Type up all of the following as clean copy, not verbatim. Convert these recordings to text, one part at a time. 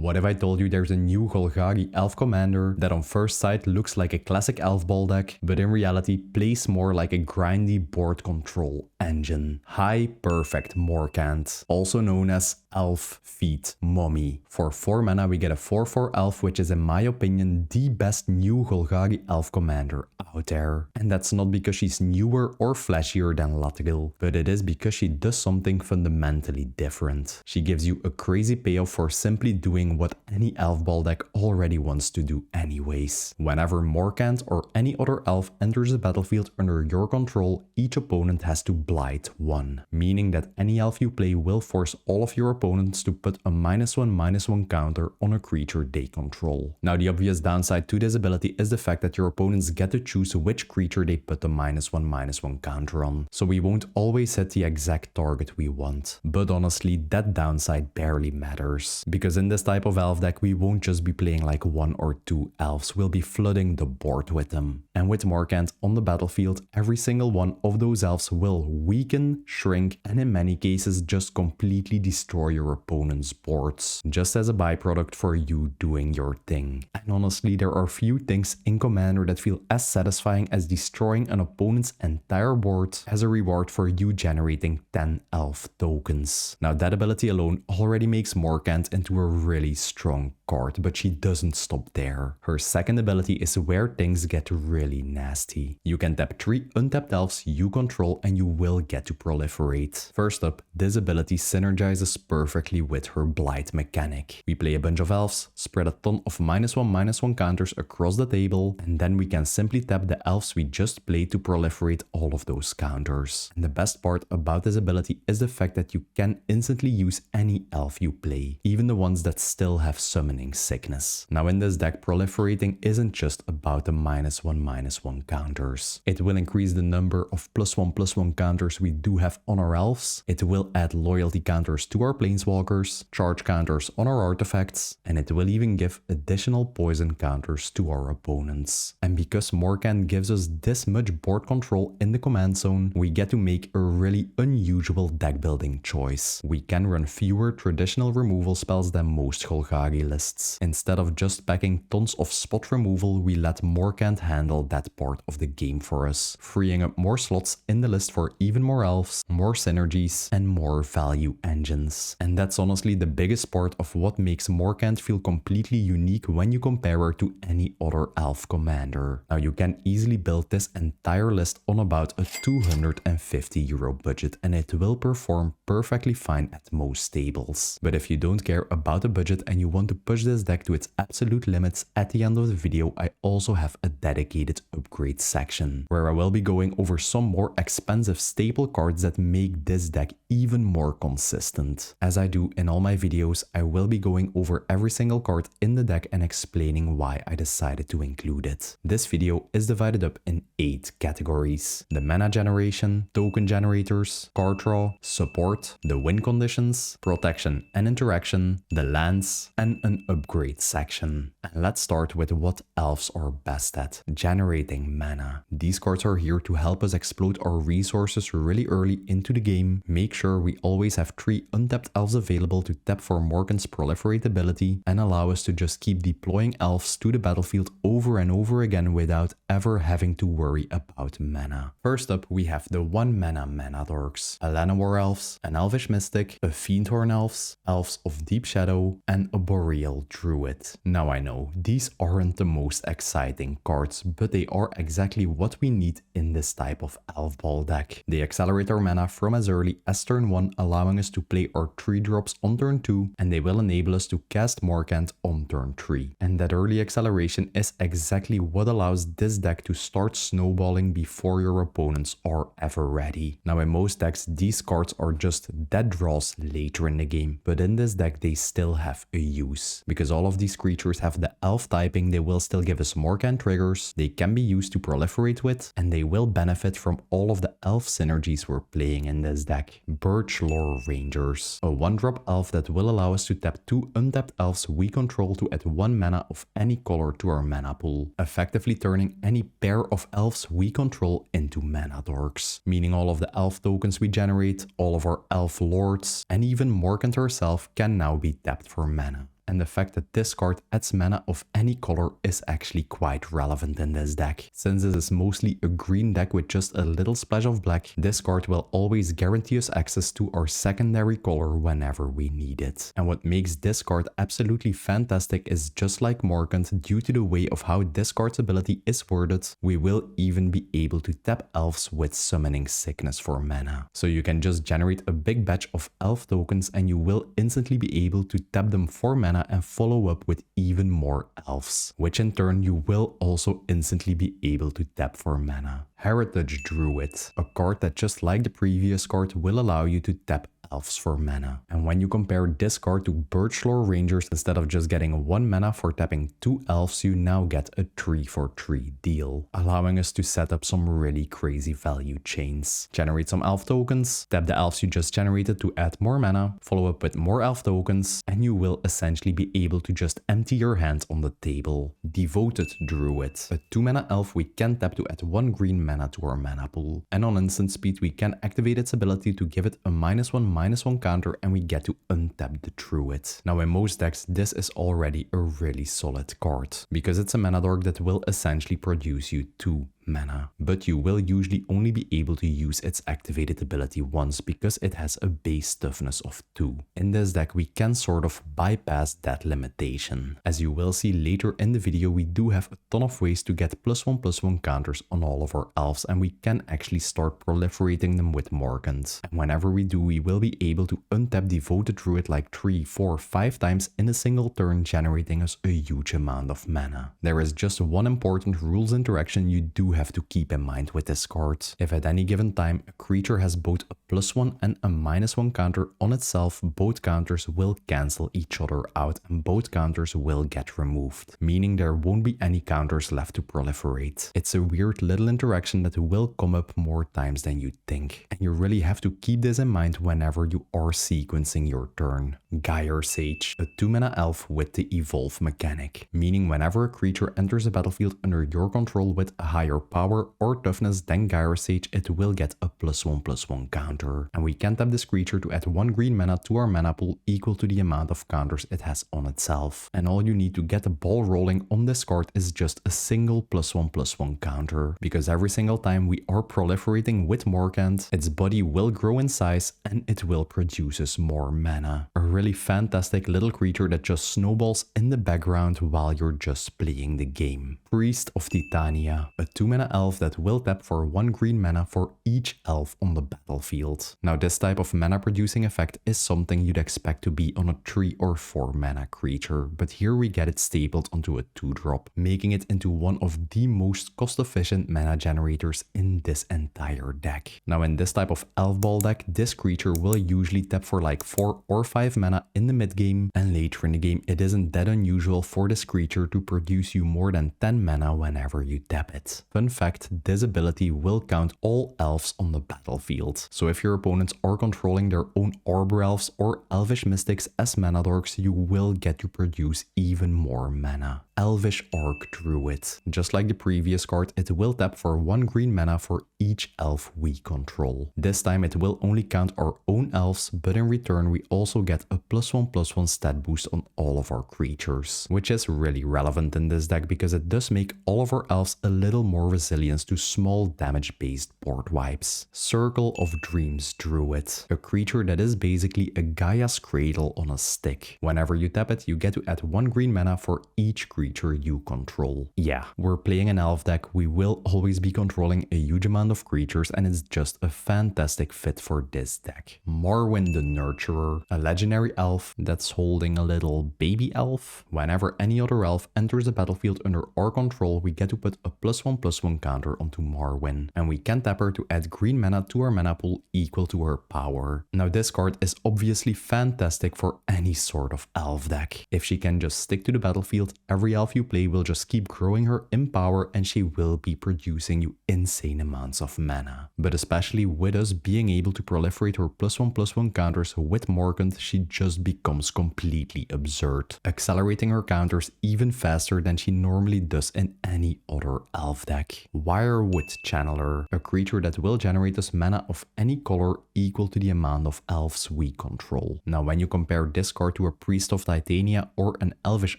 What if I told you there's a new Golgari Elf commander that on first sight looks like a classic Elfball deck, but in reality plays more like a grindy board control engine? Hi, Perfect Morcant, also known as Elf Feet Mummy. For 4 mana we get a 4/4 elf, which is in my opinion the best new Golgari Elf commander out there. And that's not because she's newer or flashier than Latril, but it is because she does something fundamentally different. She gives you a crazy payoff for simply doing what any Elfball deck already wants to do anyways. Whenever Morcant or any other elf enters the battlefield under your control, each opponent has to blight 1, meaning that any elf you play will force all of your opponents to put a -1/-1 counter on a creature they control. Now the obvious downside to this ability is the fact that your opponents get to choose which creature they put the -1/-1 counter on, so we won't always hit the exact target we want. But honestly, that downside barely matters, because in this type of elf deck we won't just be playing like 1 or 2 elves, we'll be flooding the board with them. And with Morcant on the battlefield, every single one of those elves will weaken, shrink, and in many cases just completely destroy your opponent's boards, just as a byproduct for you doing your thing. And honestly, there are few things in Commander that feel as satisfying as destroying an opponent's entire board as a reward for you generating 10 elf tokens. Now that ability alone already makes Morcant into a really strong card, but she doesn't stop there. Her second ability is where things get really nasty. You can tap 3 untapped elves you control and you will get to proliferate. First up, this ability synergizes perfectly with her blight mechanic. We play a bunch of elves, spread a ton of -1/-1 counters across the table, and then we can simply tap the elves we just played to proliferate all of those counters. And the best part about this ability is the fact that you can instantly use any elf you play, even the ones that still have summoning sickness. Now in this deck, proliferating isn't just about the -1/-1 counters. It will increase the number of +1/+1 counters we do have on our elves. It will add loyalty counters to our planeswalkers, charge counters on our artifacts, and it will even give additional poison counters to our opponents. And because Morcant gives us this much board control in the command zone, we get to make a really unusual deck building choice. We can run fewer traditional removal spells than most Golgari lists. Instead of just packing tons of spot removal, we let Morcant handle that part of the game for us, freeing up more slots in the list for even more elves, more synergies, and more value engines. And that's honestly the biggest part of what makes Morcant feel completely unique when you compare her to any other elf commander. Now you can easily build this entire list on about a €250 budget, and it will perform perfectly fine at most tables. But if you don't care about the budget and you want to push this deck to its absolute limits, at the end of the video I also have a dedicated upgrade section, where I will be going over some more expensive staple cards that make this deck even more consistent. As I do in all my videos, I will be going over every single card in the deck and explaining why I decided to include it. This video is divided up in 8 categories: the mana generation, token generators, card draw, support, the win conditions, protection and interaction, the lands, and an upgrade section. And let's start with what elves are best at: generating mana. These cards are here to help us explode our resources really early into the game, make sure we always have 3 untapped elves available to tap for Morcant's proliferate ability, and allow us to just keep deploying elves to the battlefield over and over again without ever having to worry about mana. First up, we have the 1 mana mana dorks: a Llanowar Elves, an Elvish Mystic, a Fiendhorn Elves, Elves of Deep Shadow, and a Boreal Druid. Now I know, these aren't the most exciting cards, but they are exactly what we need in this type of Elfball deck. They accelerate our mana from as early as turn 1, allowing us to play our 3 drops on turn 2, and they will enable us to cast Morcant on turn 3. And that early acceleration is exactly what allows this deck to start snowballing before your opponents are ever ready. Now in most decks, these cards are just dead draws later in the game, but in this deck they still have a use. Because all of these creatures have the elf typing, they will still give us Morcant triggers, they can be used to proliferate with, and they will benefit from all of the elf synergies we're playing in this deck. Birchlore Rangers, a 1-drop elf that will allow us to tap 2 untapped elves we control to add 1 mana of any color to our mana pool, effectively turning any pair of elves we control into mana dorks, meaning all of the elf tokens we generate, all of our elf lords, and even Morcant herself can now be tapped for mana. and the fact that this card adds mana of any color is actually quite relevant in this deck. Since this is mostly a green deck with just a little splash of black, this card will always guarantee us access to our secondary color whenever we need it. And what makes this card absolutely fantastic is, just like Morcant, due to the way of how this card's ability is worded, we will even be able to tap elves with Summoning Sickness for mana. So you can just generate a big batch of elf tokens and you will instantly be able to tap them for mana and follow up with even more elves, which in turn you will also instantly be able to tap for mana. Heritage Druid, a card that just like the previous card will allow you to tap elves for mana. And when you compare this card to Birchlore Rangers, instead of just getting 1 mana for tapping 2 elves, you now get a 3-for-3 deal, allowing us to set up some really crazy value chains. Generate some elf tokens, tap the elves you just generated to add more mana, follow up with more elf tokens, and you will essentially be able to just empty your hand on the table. Devoted Druid, a 2-mana elf we can tap to add 1 green mana to our mana pool. And on instant speed we can activate its ability to give it a -1/-1 counter and we get to untap the Druid. Now in most decks this is already a really solid card, because it's a mana dork that will essentially produce you 2 mana, but you will usually only be able to use its activated ability once because it has a base toughness of 2. In this deck we can sort of bypass that limitation. As you will see later in the video, we do have a ton of ways to get +1/+1 counters on all of our elves, and we can actually start proliferating them with Morcant. And whenever we do, we will be able to untap Devoted Druid like 3, 4, 5 times in a single turn, generating us a huge amount of mana. There is just one important rules interaction you do have to keep in mind with this card. If at any given time a creature has both a +1 and a -1 counter on itself, both counters will cancel each other out and both counters will get removed, meaning there won't be any counters left to proliferate. It's a weird little interaction that will come up more times than you think, and you really have to keep this in mind whenever you are sequencing your turn. Gyre Sage, a 2-mana elf with the evolve mechanic, meaning whenever a creature enters a battlefield under your control with a higher power or toughness than Gyre Sage, it will get a +1/+1 counter. And we can tap this creature to add 1 green mana to our mana pool equal to the amount of counters it has on itself. And all you need to get the ball rolling on this card is just a single +1/+1 counter, because every single time we are proliferating with Morcant, its body will grow in size and it will produce us more mana. A really fantastic little creature that just snowballs in the background while you're just playing the game. Priest of Titania, a 2-mana elf that will tap for 1 green mana for each elf on the battlefield. Now this type of mana producing effect is something you'd expect to be on a 3 or 4 mana creature, but here we get it stapled onto a 2-drop, making it into one of the most cost efficient mana generators in this entire deck. Now in this type of Elfball deck, this creature will usually tap for like 4 or 5 mana in the mid game, and later in the game it isn't that unusual for this creature to produce you more than 10 mana whenever you tap it. Fun fact, this ability will count all elves on the battlefield. So if your opponents are controlling their own Arbor Elves or Elvish Mystics as mana dorks, you will get to produce even more mana. Elvish Arc Druid. Just like the previous card, it will tap for 1 green mana for each elf we control. This time it will only count our own elves, but in return we also get a +1/+1 stat boost on all of our creatures, which is really relevant in this deck because it does make all of our elves a little more resilient to small damage based board wipes. Circle of Dreams Druid, a creature that is basically a Gaia's Cradle on a stick. Whenever you tap it, you get to add 1 green mana for each creature you control. Yeah, we're playing an elf deck, we will always be controlling a huge amount of creatures, and it's just a fantastic fit for this deck. Marwyn the Nurturer, a legendary elf that's holding a little baby elf. Whenever any other elf enters the battlefield under our control, we get to put a +1/+1 counter onto Marwyn, and we can tap her to add green mana to our mana pool equal to her power. Now this card is obviously fantastic for any sort of elf deck. If she can just stick to the battlefield, every elf you play will just keep growing her in power and she will be producing you insane amounts of mana. But especially with us being able to proliferate her +1/+1 counters with Morcant, she just becomes completely absurd, accelerating her counters even faster than she normally does in any other elf deck. Wirewood Channeler, a creature that will generate us mana of any color equal to the amount of elves we control. Now when you compare this card to a Priest of Titania or an Elvish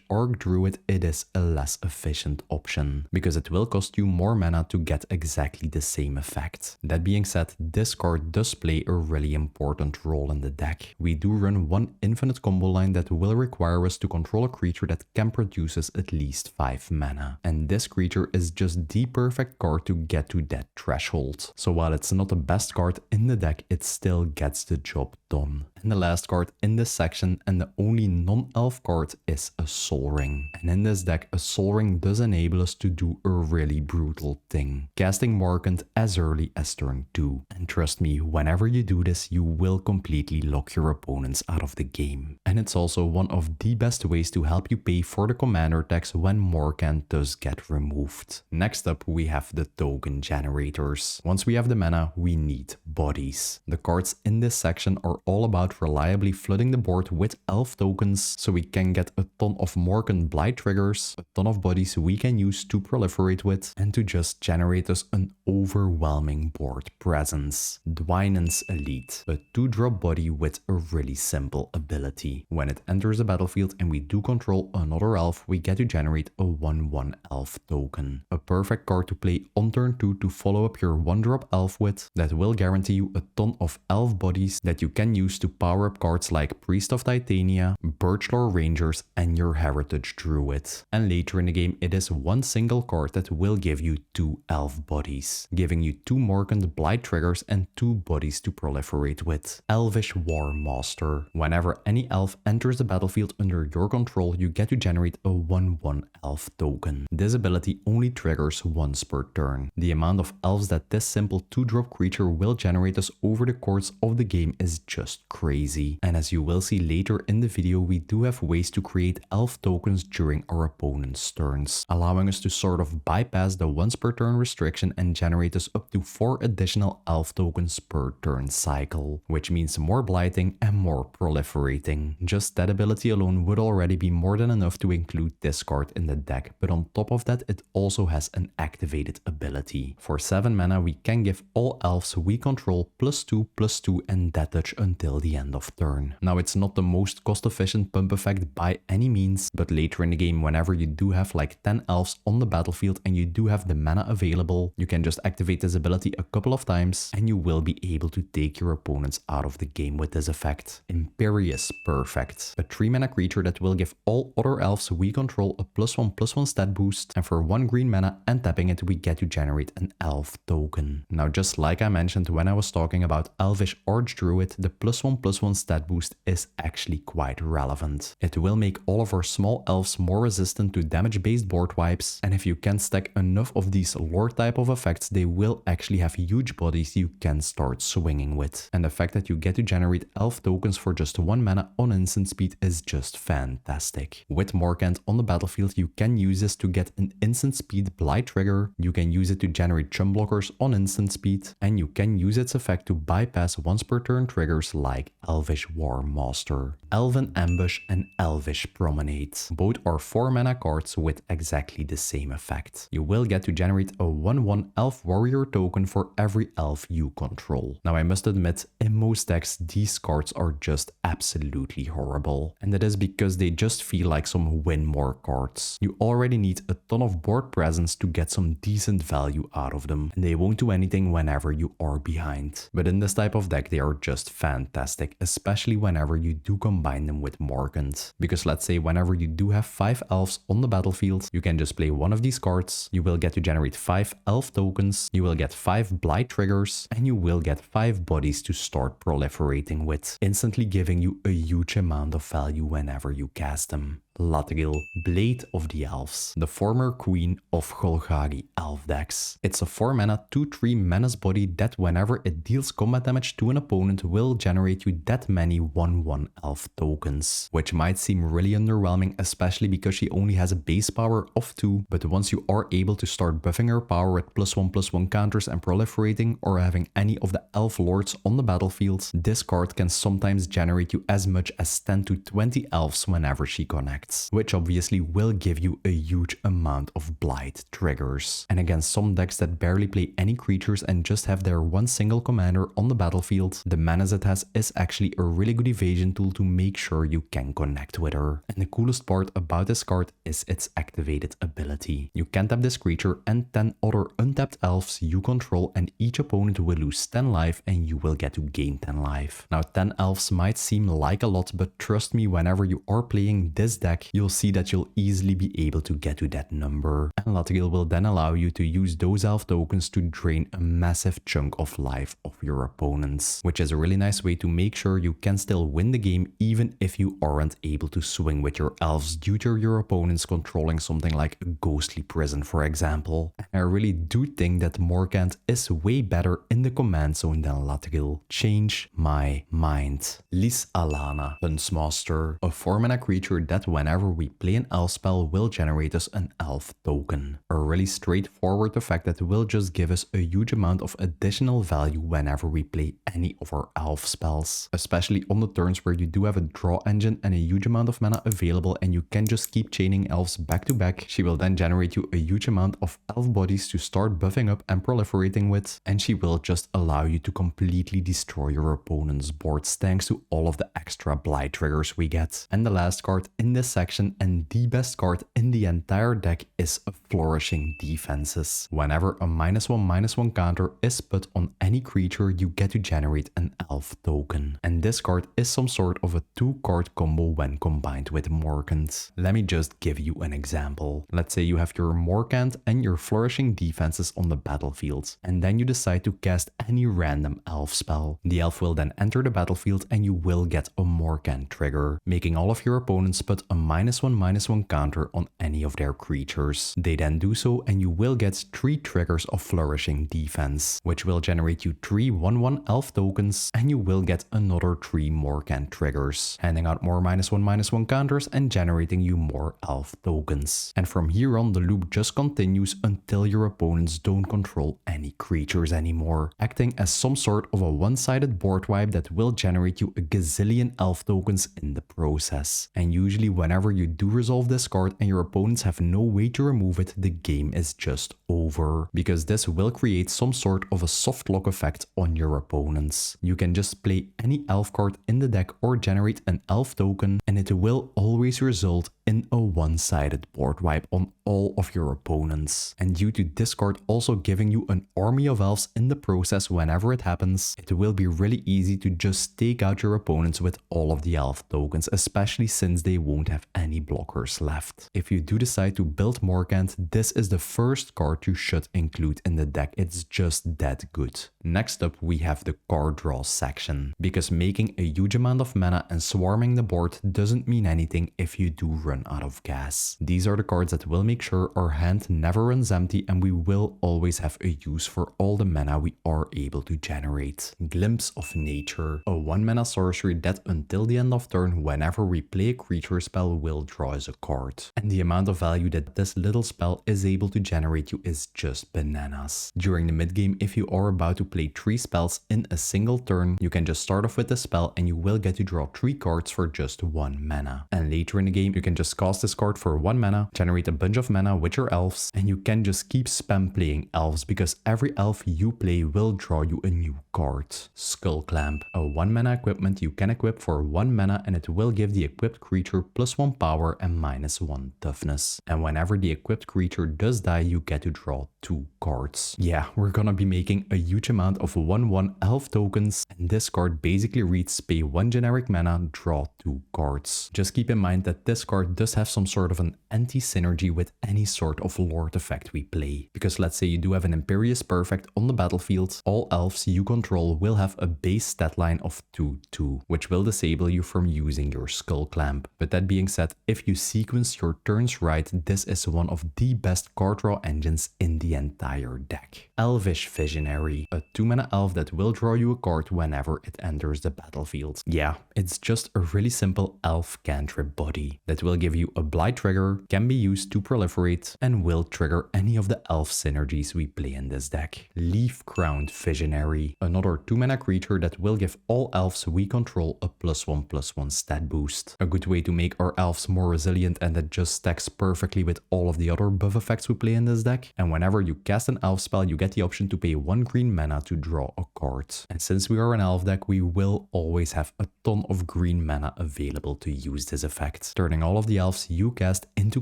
Archdruid, it is a less efficient option, because it will cost you more mana to get exactly the same effect. That being said, this card does play a really important role in the deck. We do run one infinite combo line that will require us to control a creature that can produce us at least 5 mana. And this creature is just the perfect card to get to that threshold. So while it's not the best card in the deck, it still gets the job done. And the last card in this section, and the only non-elf card, is a Soul Ring. And in this deck, a Soul Ring does enable us to do a really brutal thing, casting Morcant as early as turn 2. And trust me, whenever you do this, you will completely lock your opponents out of the game. And it's also one of the best ways to help you pay for the commander tax when Morcant does get removed. Next up, we have the token generators. Once we have the mana, we need bodies. The cards in this section are all about reliably flooding the board with elf tokens, so we can get a ton of Morcant Blight triggers, a ton of bodies we can use to proliferate with, and to just generate us an overwhelming board presence. Dwynen's Elite, a 2-drop body with a really simple ability. When it enters the battlefield and we do control another elf, we get to generate a 1/1 elf token. A perfect card to play on turn 2 to follow up your 1-drop elf with, that will guarantee you a ton of elf bodies that you can use to power up cards like Priest of Titania, Birchlore Rangers, and your Heritage Druid. And later in the game, it is one single card that will give you 2 elf bodies, giving you 2 Morcant Blight triggers and 2 bodies to proliferate with. Elvish War Master. Whenever any elf enters the battlefield under your control, you get to generate a 1/1 elf token. This ability only triggers once per turn. The amount of elves that this simple 2-drop creature will generate us over the course of the game is just crazy. And as you will see later in the video, we do have ways to create elf tokens during our opponent's turns, allowing us to sort of bypass the once per turn restriction and generate us up to 4 additional elf tokens per turn cycle, which means more blighting and more proliferating. Just that ability alone would already be more than enough to include this card in the deck, but on top of that, it also has an activated ability. For 7 mana, we can give all elves we control +2/+2 and that touch until the end of turn. Now, it's not the most cost efficient pump effect by any means, but later in the game, whenever you do have like 10 elves on the battlefield and you do have the mana available, you can just activate this ability a couple of times and you will be able to take your opponents out of the game with this effect. Imperious Perfect, a 3-mana creature that will give all other elves we control a +1/+1 stat boost, and for 1 green mana and tapping it, we get to generate an elf token. Now, just like I mentioned when I was talking about Elvish Archdruid, the +1/+1 stat boost is actually quite relevant. It will make all of our small elves more resistant to damage-based board wipes, and if you can stack enough of these lore type of effects, they will actually have huge bodies you can start swinging with. And the fact that you get to generate elf tokens for just 1 mana on instant speed is just fantastic. With Morcant on the battlefield, you can use this to get an instant speed blight trigger, you can use it to generate chump blockers on instant speed, and you can use its effect to bypass once per turn triggers like Elvish War Master, Elven Ambush, and Elvish Promenade. Both are 4 mana cards with exactly the same effect. You will get to generate a 1/1 elf warrior token for every elf you control. Now, I must admit, in most decks, these cards are just absolutely horrible. And that is because they just feel like some win more cards. You already need a ton of board presence to get some decent value out of them, and they won't do anything whenever you are behind. But in this type of deck, they are just fantastic, especially whenever you do combine them with Morcant. Because let's say whenever you do have 5 elves on the battlefield, you can just play one of these cards, you will get to generate 5 elf tokens, you will get 5 blight triggers, and you will get 5 bodies to start proliferating with, instantly giving you a huge amount of value whenever you cast them. Latagil, Blade of the Elves, the former queen of Golgari Elf decks. It's a 4 mana 2/3 menace body that whenever it deals combat damage to an opponent will generate you that many 1/1 elf tokens, which might seem really underwhelming, especially because she only has a base power of 2, but once you are able to start buffing her power with +1/+1 counters and proliferating, or having any of the elf lords on the battlefield, this card can sometimes generate you as much as 10 to 20 elves whenever she connects, which obviously will give you a huge amount of blight triggers. And against some decks that barely play any creatures and just have their one single commander on the battlefield, the menace it has is actually a really good evasion tool to make sure you can connect with her. And the coolest part about this card is its activated ability. You can tap this creature and 10 other untapped elves you control, and each opponent will lose 10 life and you will get to gain 10 life. Now 10 elves might seem like a lot, but trust me, whenever you are playing this deck, you'll see that you'll easily be able to get to that number. And Latigil will then allow you to use those elf tokens to drain a massive chunk of life of your opponents, which is a really nice way to make sure you can still win the game even if you aren't able to swing with your elves due to your opponents controlling something like a ghostly prison, for example. And I really do think that Morcant is way better in the command zone than Latigil. Change my mind. Lis Alana, Huntsmaster, a 4-mana creature that whenever we play an elf spell will generate us an elf token. A really straightforward effect that will just give us a huge amount of additional value whenever we play any of our elf spells, especially on the turns where you do have a draw engine and a huge amount of mana available and you can just keep chaining elves back to back. She will then generate you a huge amount of elf bodies to start buffing up and proliferating with, and she will just allow you to completely destroy your opponent's boards thanks to all of the extra blight triggers we get. And the last card in this section, and the best card in the entire deck, is a Flourishing Defenses. Whenever a -1/-1 counter is put on any creature, you get to generate an elf token. And this card is some sort of a 2-card combo when combined with Morcant. Let me just give you an example. Let's say you have your Morcant and your Flourishing Defenses on the battlefield, and then you decide to cast any random elf spell. The elf will then enter the battlefield and you will get a Morcant trigger, making all of your opponents put a -1/-1 counter on any of their creatures. They then do so and you will get 3 triggers of Flourishing Defense, which will generate you 3 1/1 elf tokens, and you will get another 3 Morcant triggers, handing out more -1/-1 counters and generating you more elf tokens. And from here on, the loop just continues until your opponents don't control any creatures anymore, acting as some sort of a one-sided board wipe that will generate you a gazillion elf tokens in the process. And usually whenever you do resolve this card and your opponents have no way to remove it, the game is just over, because this will create some sort of a soft lock effect on your opponents. You can just play any elf card in the deck or generate an elf token, and it will always result in a one-sided board wipe on all of your opponents. And due to this card also giving you an army of elves in the process whenever it happens, it will be really easy to just take out your opponents with all of the elf tokens, especially since they won't have any blockers left. If you do decide to build Morcant, this is the first card you should include in the deck. It's just that good. Next up, we have the card draw section, because making a huge amount of mana and swarming the board doesn't mean anything if you do run out of gas. These are the cards that will make sure our hand never runs empty and we will always have a use for all the mana we are able to generate. Glimpse of Nature, a 1-mana sorcery that until the end of turn, whenever we play a creature spell, will draw us a card. And the amount of value that this little spell is able to generate you is just bananas. During the mid game, if you are about to play 3 spells in a single turn, you can just start off with the spell and you will get to draw 3 cards for just 1 mana. And later in the game, you can just cast this card for 1 mana, generate a bunch of mana with your elves, and you can just keep spam playing elves, because every elf you play will draw you a new card. Skull Clamp, a 1-mana equipment you can equip for 1 mana, and it will give the equipped creature +1 power and -1 toughness. And whenever the equipped creature does die, you get to draw 2 cards. Yeah, we're gonna be making a huge amount of 1/1 elf tokens, and this card basically reads pay 1 generic mana, draw 2 cards. Just keep in mind that this card does have some sort of an anti-synergy with any sort of Lord effect we play. Because let's say you do have an Imperious Perfect on the battlefield, all elves you control will have a base stat line of 2/2, which will disable you from using your Skull Clamp. But that being said, if you sequence your turns right, this is one of the best card draw engines in the entire deck. Elvish Visionary, a 2-mana elf that will draw you a card whenever it enters the battlefield. Yeah, it's just a really simple elf cantrip body that will give you a blight trigger, can be used to proliferate, and will trigger any of the elf synergies we play in this deck. Leaf Crowned Visionary, another 2-mana creature that will give all elves we control a +1/+1 stat boost. A good way to make our elves more resilient, and that just stacks perfectly with all of the other buff effects we play in this deck. And whenever you cast an elf spell, you get the option to pay 1 green mana to draw a card. And since we are an elf deck, we will always have a ton of green mana available to use this effect, turning all of the elves you cast into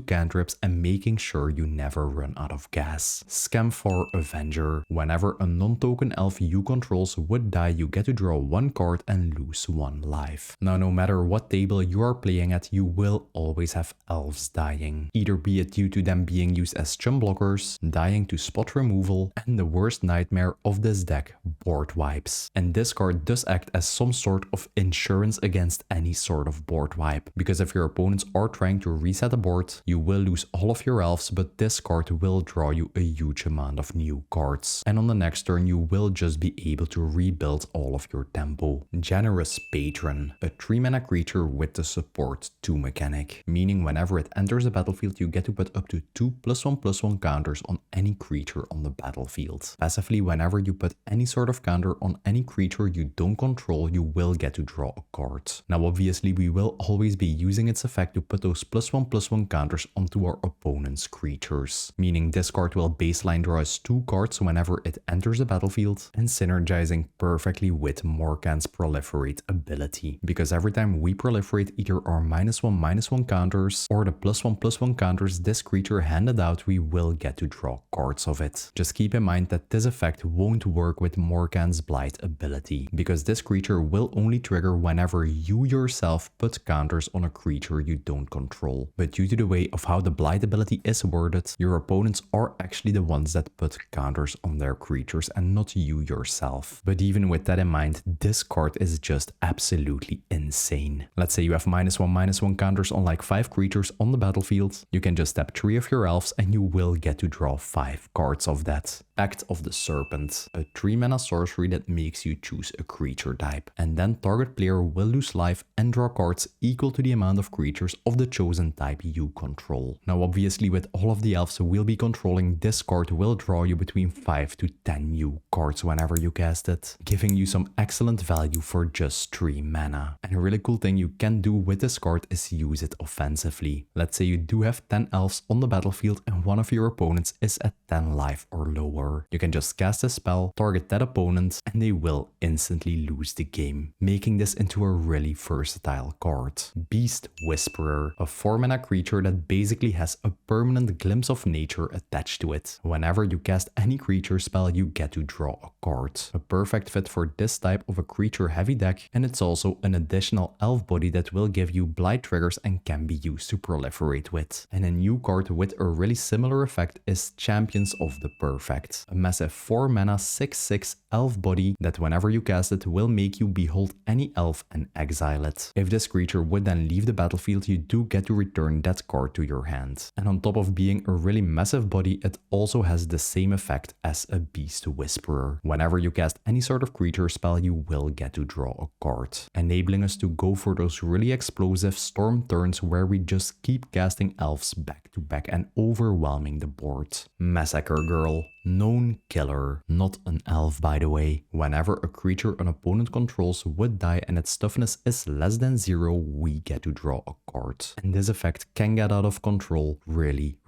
cantrips and making sure you never run out of gas. Scamfor Avenger, whenever a non-token elf you controls would die, you get to draw 1 card and lose 1 life. Now, no matter what table you are playing at, you will always have elves dying, either be it due to them being used as chum blockers, dying to spot removal, and the worst nightmare of this deck, board wipes. And this card does act as some sort of insurance against any sort of board wipe, because if your opponents are trying to reset a board, you will lose all of your elves, but this card will draw you a huge amount of new cards. And on the next turn, you will just be able to rebuild all of your tempo. Generous Patron, a 3-mana creature with the support 2 mechanic, meaning whenever it enters the battlefield, you get to put up to 2 +1/+1 counters on any creature on the battlefield. Passively, whenever you put any sort of counter on any creature you don't control, you will get to draw a card. Now, obviously, we will always be using its effect to put those +1/+1 counters onto our opponent's creatures, meaning this card will baseline draw us 2 cards whenever it enters the battlefield, and synergizing perfectly with Morcant's Proliferate ability, because every time we proliferate either our -1/-1 counters or the +1/+1 counters this creature handed out, we will get to draw cards of it. Just keep in mind that this effect won't work with Morcant's Blight ability, because this creature will only trigger whenever you yourself put counters on a creature you don't control. But due to the way of how the Blight ability is worded, your opponents are actually the ones that put counters on their creatures and not you yourself. But even with that in mind, this card is just absolutely insane. Let's say you have -1/-1 counters on like 5 creatures on the battlefield, you can just tap 3 of your elves and you will get to draw 5 cards of that. Pact of the Serpent, a 3-mana sorcery that makes you choose a creature type, and then target player will lose life and draw cards equal to the amount of creatures of the chosen type you control. Now, obviously, with all of the elves we'll be controlling, this card will draw you between 5 to 10 new cards whenever you cast it, giving you some excellent value for just 3 mana. And a really cool thing you can do with this card is use it offensively. Let's say you do have 10 elves on the battlefield and one of your opponents is at 10 life or lower. You can just cast a spell, target that opponent, and they will instantly lose the game, making this into a really versatile card. Beast Whisperer, a 4-mana creature that basically has a permanent glimpse of nature attached to it. Whenever you cast any creature spell, you get to draw a card. A perfect fit for this type of a creature heavy deck, and it's also an additional elf body that will give you blight triggers and can be used to proliferate with. And a new card with a really similar effect is Champions of the Perfect, a massive 4-mana 6/6 elf body that whenever you cast it will make you behold any elf and exile it. If this creature would then leave the battlefield, you do get to return that card to your hand. And on top of being a really massive body, it also has the same effect as a Beast Whisperer. Whenever you cast any sort of creature spell, you will get to draw a card, enabling us to go for those really explosive storm turns where we just keep casting elves back to back and overwhelming the board. Massacre Girl, known killer, not an elf by the way. Whenever a creature an opponent controls would die and its toughness is less than 0, we get to draw a card. And this effect can get out of control really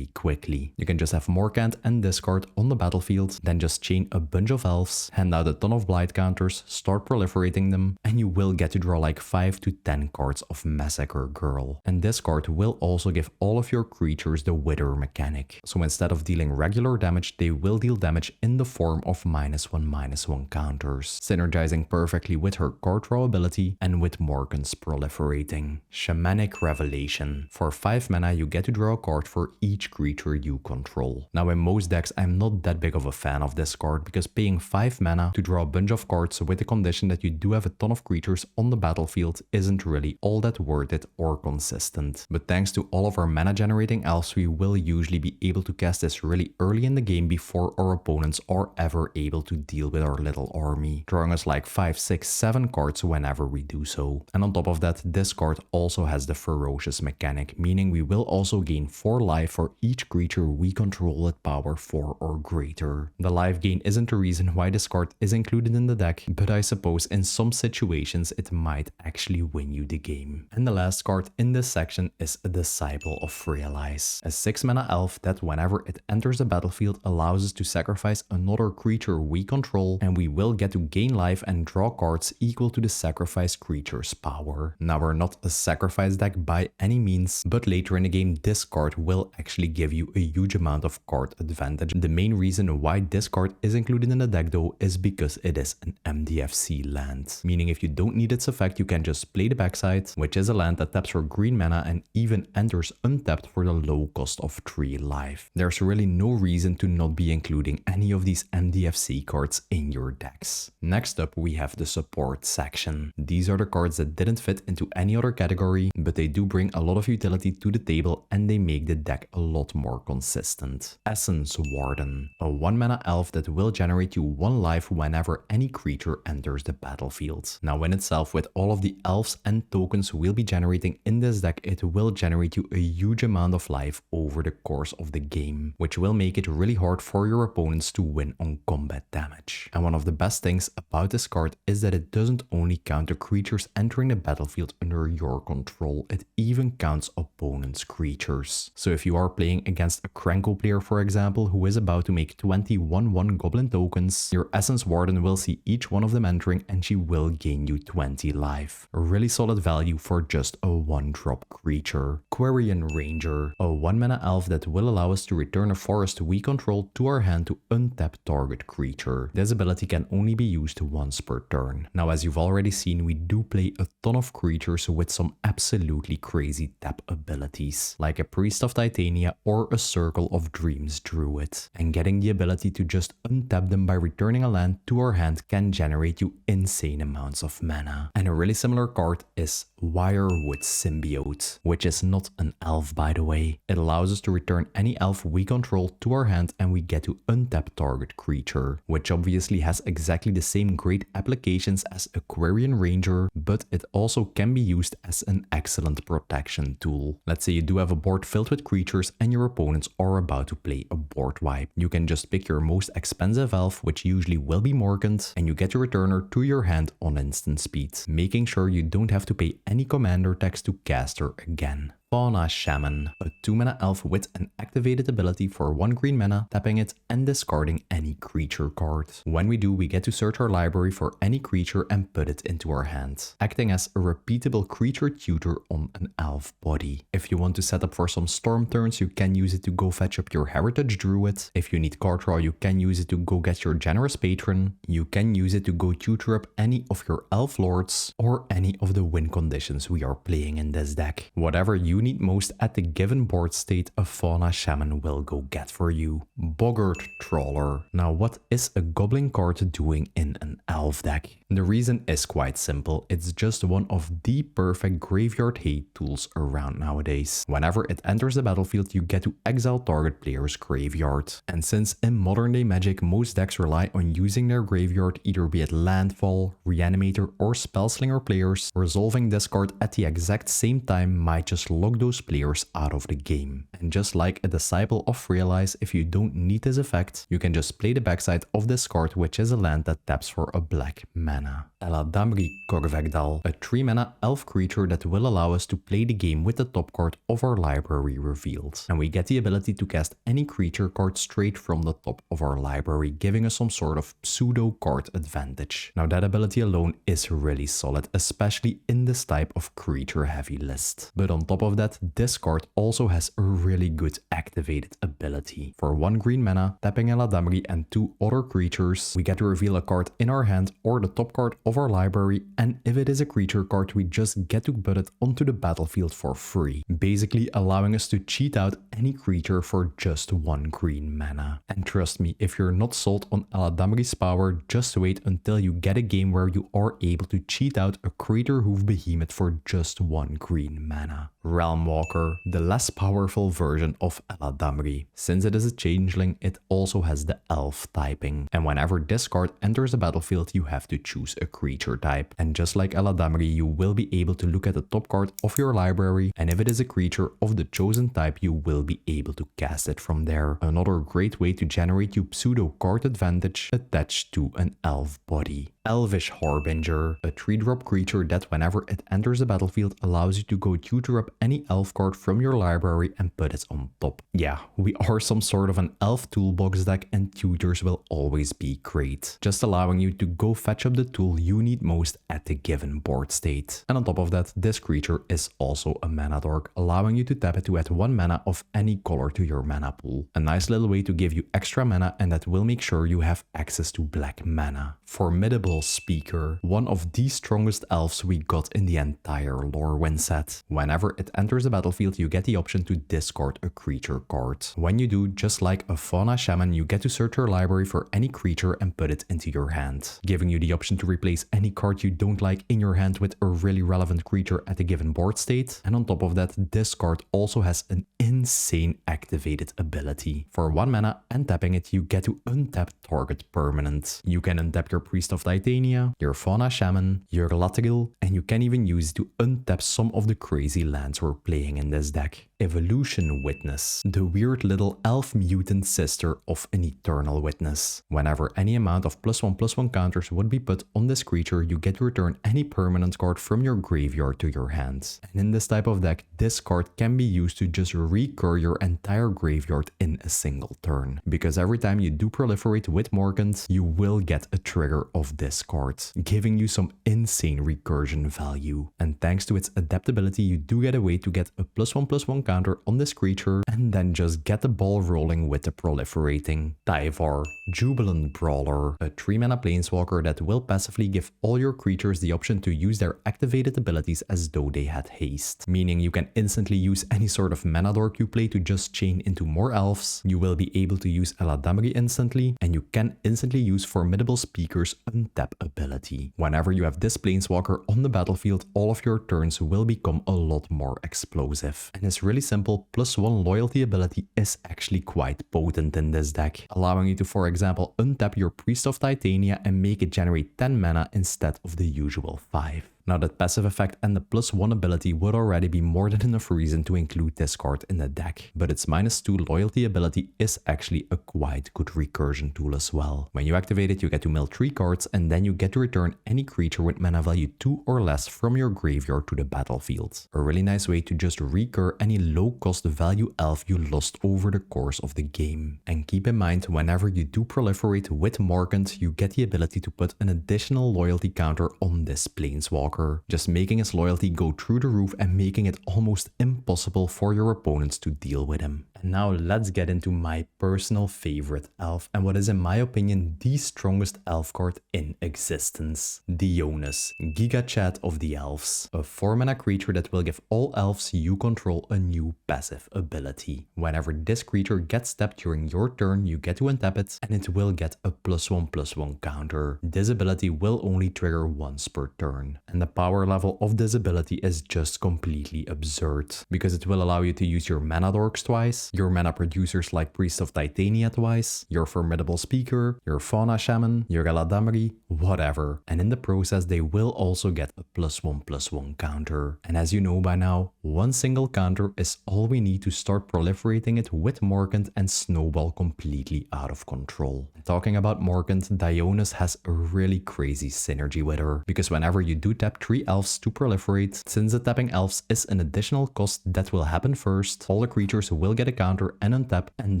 quickly. You can just have Morcant and discard on the battlefield, then just chain a bunch of elves, hand out a ton of blight counters, start proliferating them, and you will get to draw like 5 to 10 cards of Massacre Girl. And this card will also give all of your creatures the Wither mechanic. So instead of dealing regular damage, they will deal damage in the form of -1/-1 counters, synergizing perfectly with her card draw ability and with Morcant's Proliferating. Shamanic Revelation. For 5 mana you get to draw a card for each creature you control. Now in most decks I'm not that big of a fan of this card because paying 5 mana to draw a bunch of cards with the condition that you do have a ton of creatures on the battlefield isn't really all that worth it or consistent. But thanks to all of our mana generating elves, we will usually be able to cast this really early in the game before our opponents are ever able to deal with our little army, drawing us like 5, 6, 7 cards whenever we do so. And on top of that, this card also has the ferocious mechanic, meaning we will also gain 4 life for each creature we control at power 4 or greater. The life gain isn't the reason why this card is included in the deck, but I suppose in some situations it might actually win you the game. And the last card in this section is a Disciple of Realize, a 6 mana elf that whenever it enters the battlefield allows us to sacrifice another creature we control, and we will get to gain life and draw cards equal to the sacrificed creature's power. Now we're not a sacrifice deck by any means, but later in the game this card will actually give you a huge amount of card advantage. The main reason why this card is included in the deck though is because it is an MDFC land, meaning if you don't need its effect you can just play the backside, which is a land that taps for green mana and even enters untapped for the low cost of 3 life. There's really no reason to not be including any of these MDFC cards in your decks. Next up we have the support section. These are the cards that didn't fit into any other category, but they do bring a lot of utility to the table and they make the deck a lot more consistent. Essence Warden, a 1 mana elf that will generate you 1 life whenever any creature enters the battlefield. Now in itself, with all of the elves and tokens we'll be generating in this deck, it will generate you a huge amount of life over the course of the game, which will make it really hard for your opponents to win on combat damage. And one of the best things about this card is that it doesn't only count the creatures entering the battlefield under your control, it even counts opponents' creatures. So if you are playing against a Krenko player, for example, who is about to make 21/1 goblin tokens, your Essence Warden will see each one of them entering and she will gain you 20 life. A really solid value for just a 1-drop creature. Quarian Ranger, a 1 mana elf that will allow us to return a forest we control to our hand to untap target creature. This ability can only be used once per turn. Now as you've already seen, we do play a ton of creatures with some absolutely crazy tap abilities, like a Priest of Titania or a Circle of Dreams Druid. And getting the ability to just untap them by returning a land to our hand can generate you insane amounts of mana. And a really similar card is Wirewood Symbiote, which is not an elf by the way. It allows us to return any elf we control to our hand and we get to untap target creature, which obviously has exactly the same great applications as Quarian Ranger, but it also can be used as an excellent protection tool. Let's say you do have a board filled with creatures and your opponents are about to play a board wipe. You can just pick your most expensive elf, which usually will be Morcant, and you get your returner to your hand on instant speed, making sure you don't have to pay any commander tax to cast her again. Fauna Shaman, a 2 mana elf with an activated ability for 1 green mana, tapping it and discarding any creature card. When we do, we get to search our library for any creature and put it into our hand, acting as a repeatable creature tutor on an elf body. If you want to set up for some storm turns, you can use it to go fetch up your Heritage Druid. If you need card draw, you can use it to go get your Generous Patron. You can use it to go tutor up any of your elf lords or any of the win conditions we are playing in this deck. Whatever you need most at the given board state, a Fauna Shaman will go get for you. Boggart Trawler. Now what is a goblin card doing in an elf deck? The reason is quite simple. It's just one of the perfect graveyard hate tools around nowadays. Whenever it enters the battlefield, you get to exile target player's graveyard. And since in modern day Magic most decks rely on using their graveyard, either be it Landfall, Reanimator or Spellslinger players, resolving this card at the exact same time might just lock those players out of the game. And just like a Disciple of Realize, if you don't need this effect, you can just play the backside of this card, which is a land that taps for a black mana. Eladamri Korvekdal, a 3 mana elf creature that will allow us to play the game with the top card of our library revealed. And we get the ability to cast any creature card straight from the top of our library, giving us some sort of pseudo card advantage. Now that ability alone is really solid, especially in this type of creature heavy list. But on top of that, this card also has a really good activated ability. For 1 green mana, tapping Eladamri and 2 other creatures, we get to reveal a card in our hand or the top card of our library, and if it is a creature card, we just get to put it onto the battlefield for free, basically allowing us to cheat out any creature for just 1 green mana. And trust me, if you're not sold on Eladamri's power, just wait until you get a game where you are able to cheat out a Crater Hoof Behemoth for just 1 green mana. Realm Walker, the less powerful version of Eladamri. Since it is a changeling, it also has the elf typing, and whenever this card enters the battlefield, you have to choose a creature type. And just like Eladamri, you will be able to look at the top card of your library, and if it is a creature of the chosen type, you will be able to cast it from there. Another great way to generate your pseudo card advantage attached to an elf body. Elvish Harbinger, a 3-drop creature that whenever it enters the battlefield allows you to go tutor up any elf card from your library and put it on top. Yeah, we are some sort of an elf toolbox deck, and tutors will always be great, just allowing you to go fetch up the tool you need most at the given board state. And on top of that, this creature is also a mana dork, allowing you to tap it to add 1 mana of any color to your mana pool. A nice little way to give you extra mana, and that will make sure you have access to black mana. Formidable Speaker, one of the strongest elves we got in the entire Lorwyn set. Whenever it enters the battlefield, you get the option to discard a creature card. When you do, just like a Fauna Shaman, you get to search your library for any creature and put it into your hand, giving you the option to replace any card you don't like in your hand with a really relevant creature at a given board state. And on top of that, this card also has an insane activated ability. For 1 mana and tapping it, you get to untap target permanent. You can untap your Priest of Titania, your Fauna Shaman, your Latagil, and you can even use it to untap some of the crazy lands we're playing in this deck. Evolution Witness, the weird little elf mutant sister of an Eternal Witness. Whenever any amount of +1/+1 counters would be put on this creature, you get to return any permanent card from your graveyard to your hand. And in this type of deck, this card can be used to just recur your entire graveyard in a single turn. Because every time you do Proliferate with Morcant, you will get a trigger of this card, giving you some insane recursion value. And thanks to its adaptability, you do get a way to get a +1/+1 counter on this creature and then just get the ball rolling with the proliferating. Tyvar, Jubilant Brawler, a 3 mana planeswalker that will passively give all your creatures the option to use their activated abilities as though they had haste, meaning you can instantly use any sort of mana dork you play to just chain into more elves. You will be able to use Eladamri instantly, and you can instantly use Formidable Speaker's untap ability. Whenever you have this planeswalker on the battlefield, all of your turns will become a lot more explosive. And it's really simple, +1 loyalty ability is actually quite potent in this deck, allowing you to, for example, untap your Priest of Titania and make it generate 10 mana instead of the usual 5. Now that passive effect and the +1 ability would already be more than enough reason to include this card in the deck, but its -2 loyalty ability is actually a quite good recursion tool as well. When you activate it, you get to mill 3 cards, and then you get to return any creature with mana value 2 or less from your graveyard to the battlefield. A really nice way to just recur any low cost value elf you lost over the course of the game. And keep in mind, whenever you do Proliferate with Morcant, you get the ability to put an additional loyalty counter on this planeswalker, just making his loyalty go through the roof and making it almost impossible for your opponents to deal with him. And now let's get into my personal favorite elf, and what is in my opinion the strongest elf card in existence. Dionys, Giga Chat of the Elves, a 4 mana creature that will give all elves you control a new passive ability. Whenever this creature gets tapped during your turn, you get to untap it, and it will get a +1/+1 counter. This ability will only trigger once per turn, and the power level of this ability is just completely absurd, because it will allow you to use your mana dorks twice, your mana producers like Priest of Titania twice, your Formidable Speaker, your Fauna Shaman, your Eladamri, whatever. And in the process, they will also get a +1/+1 counter. And as you know by now, one single counter is all we need to start proliferating it with Morcant and snowball completely out of control. And talking about Morcant, Dionys has a really crazy synergy with her, because whenever you do tap untap 3 elves to proliferate. Since the tapping elves is an additional cost that will happen first, all the creatures will get a counter and untap, and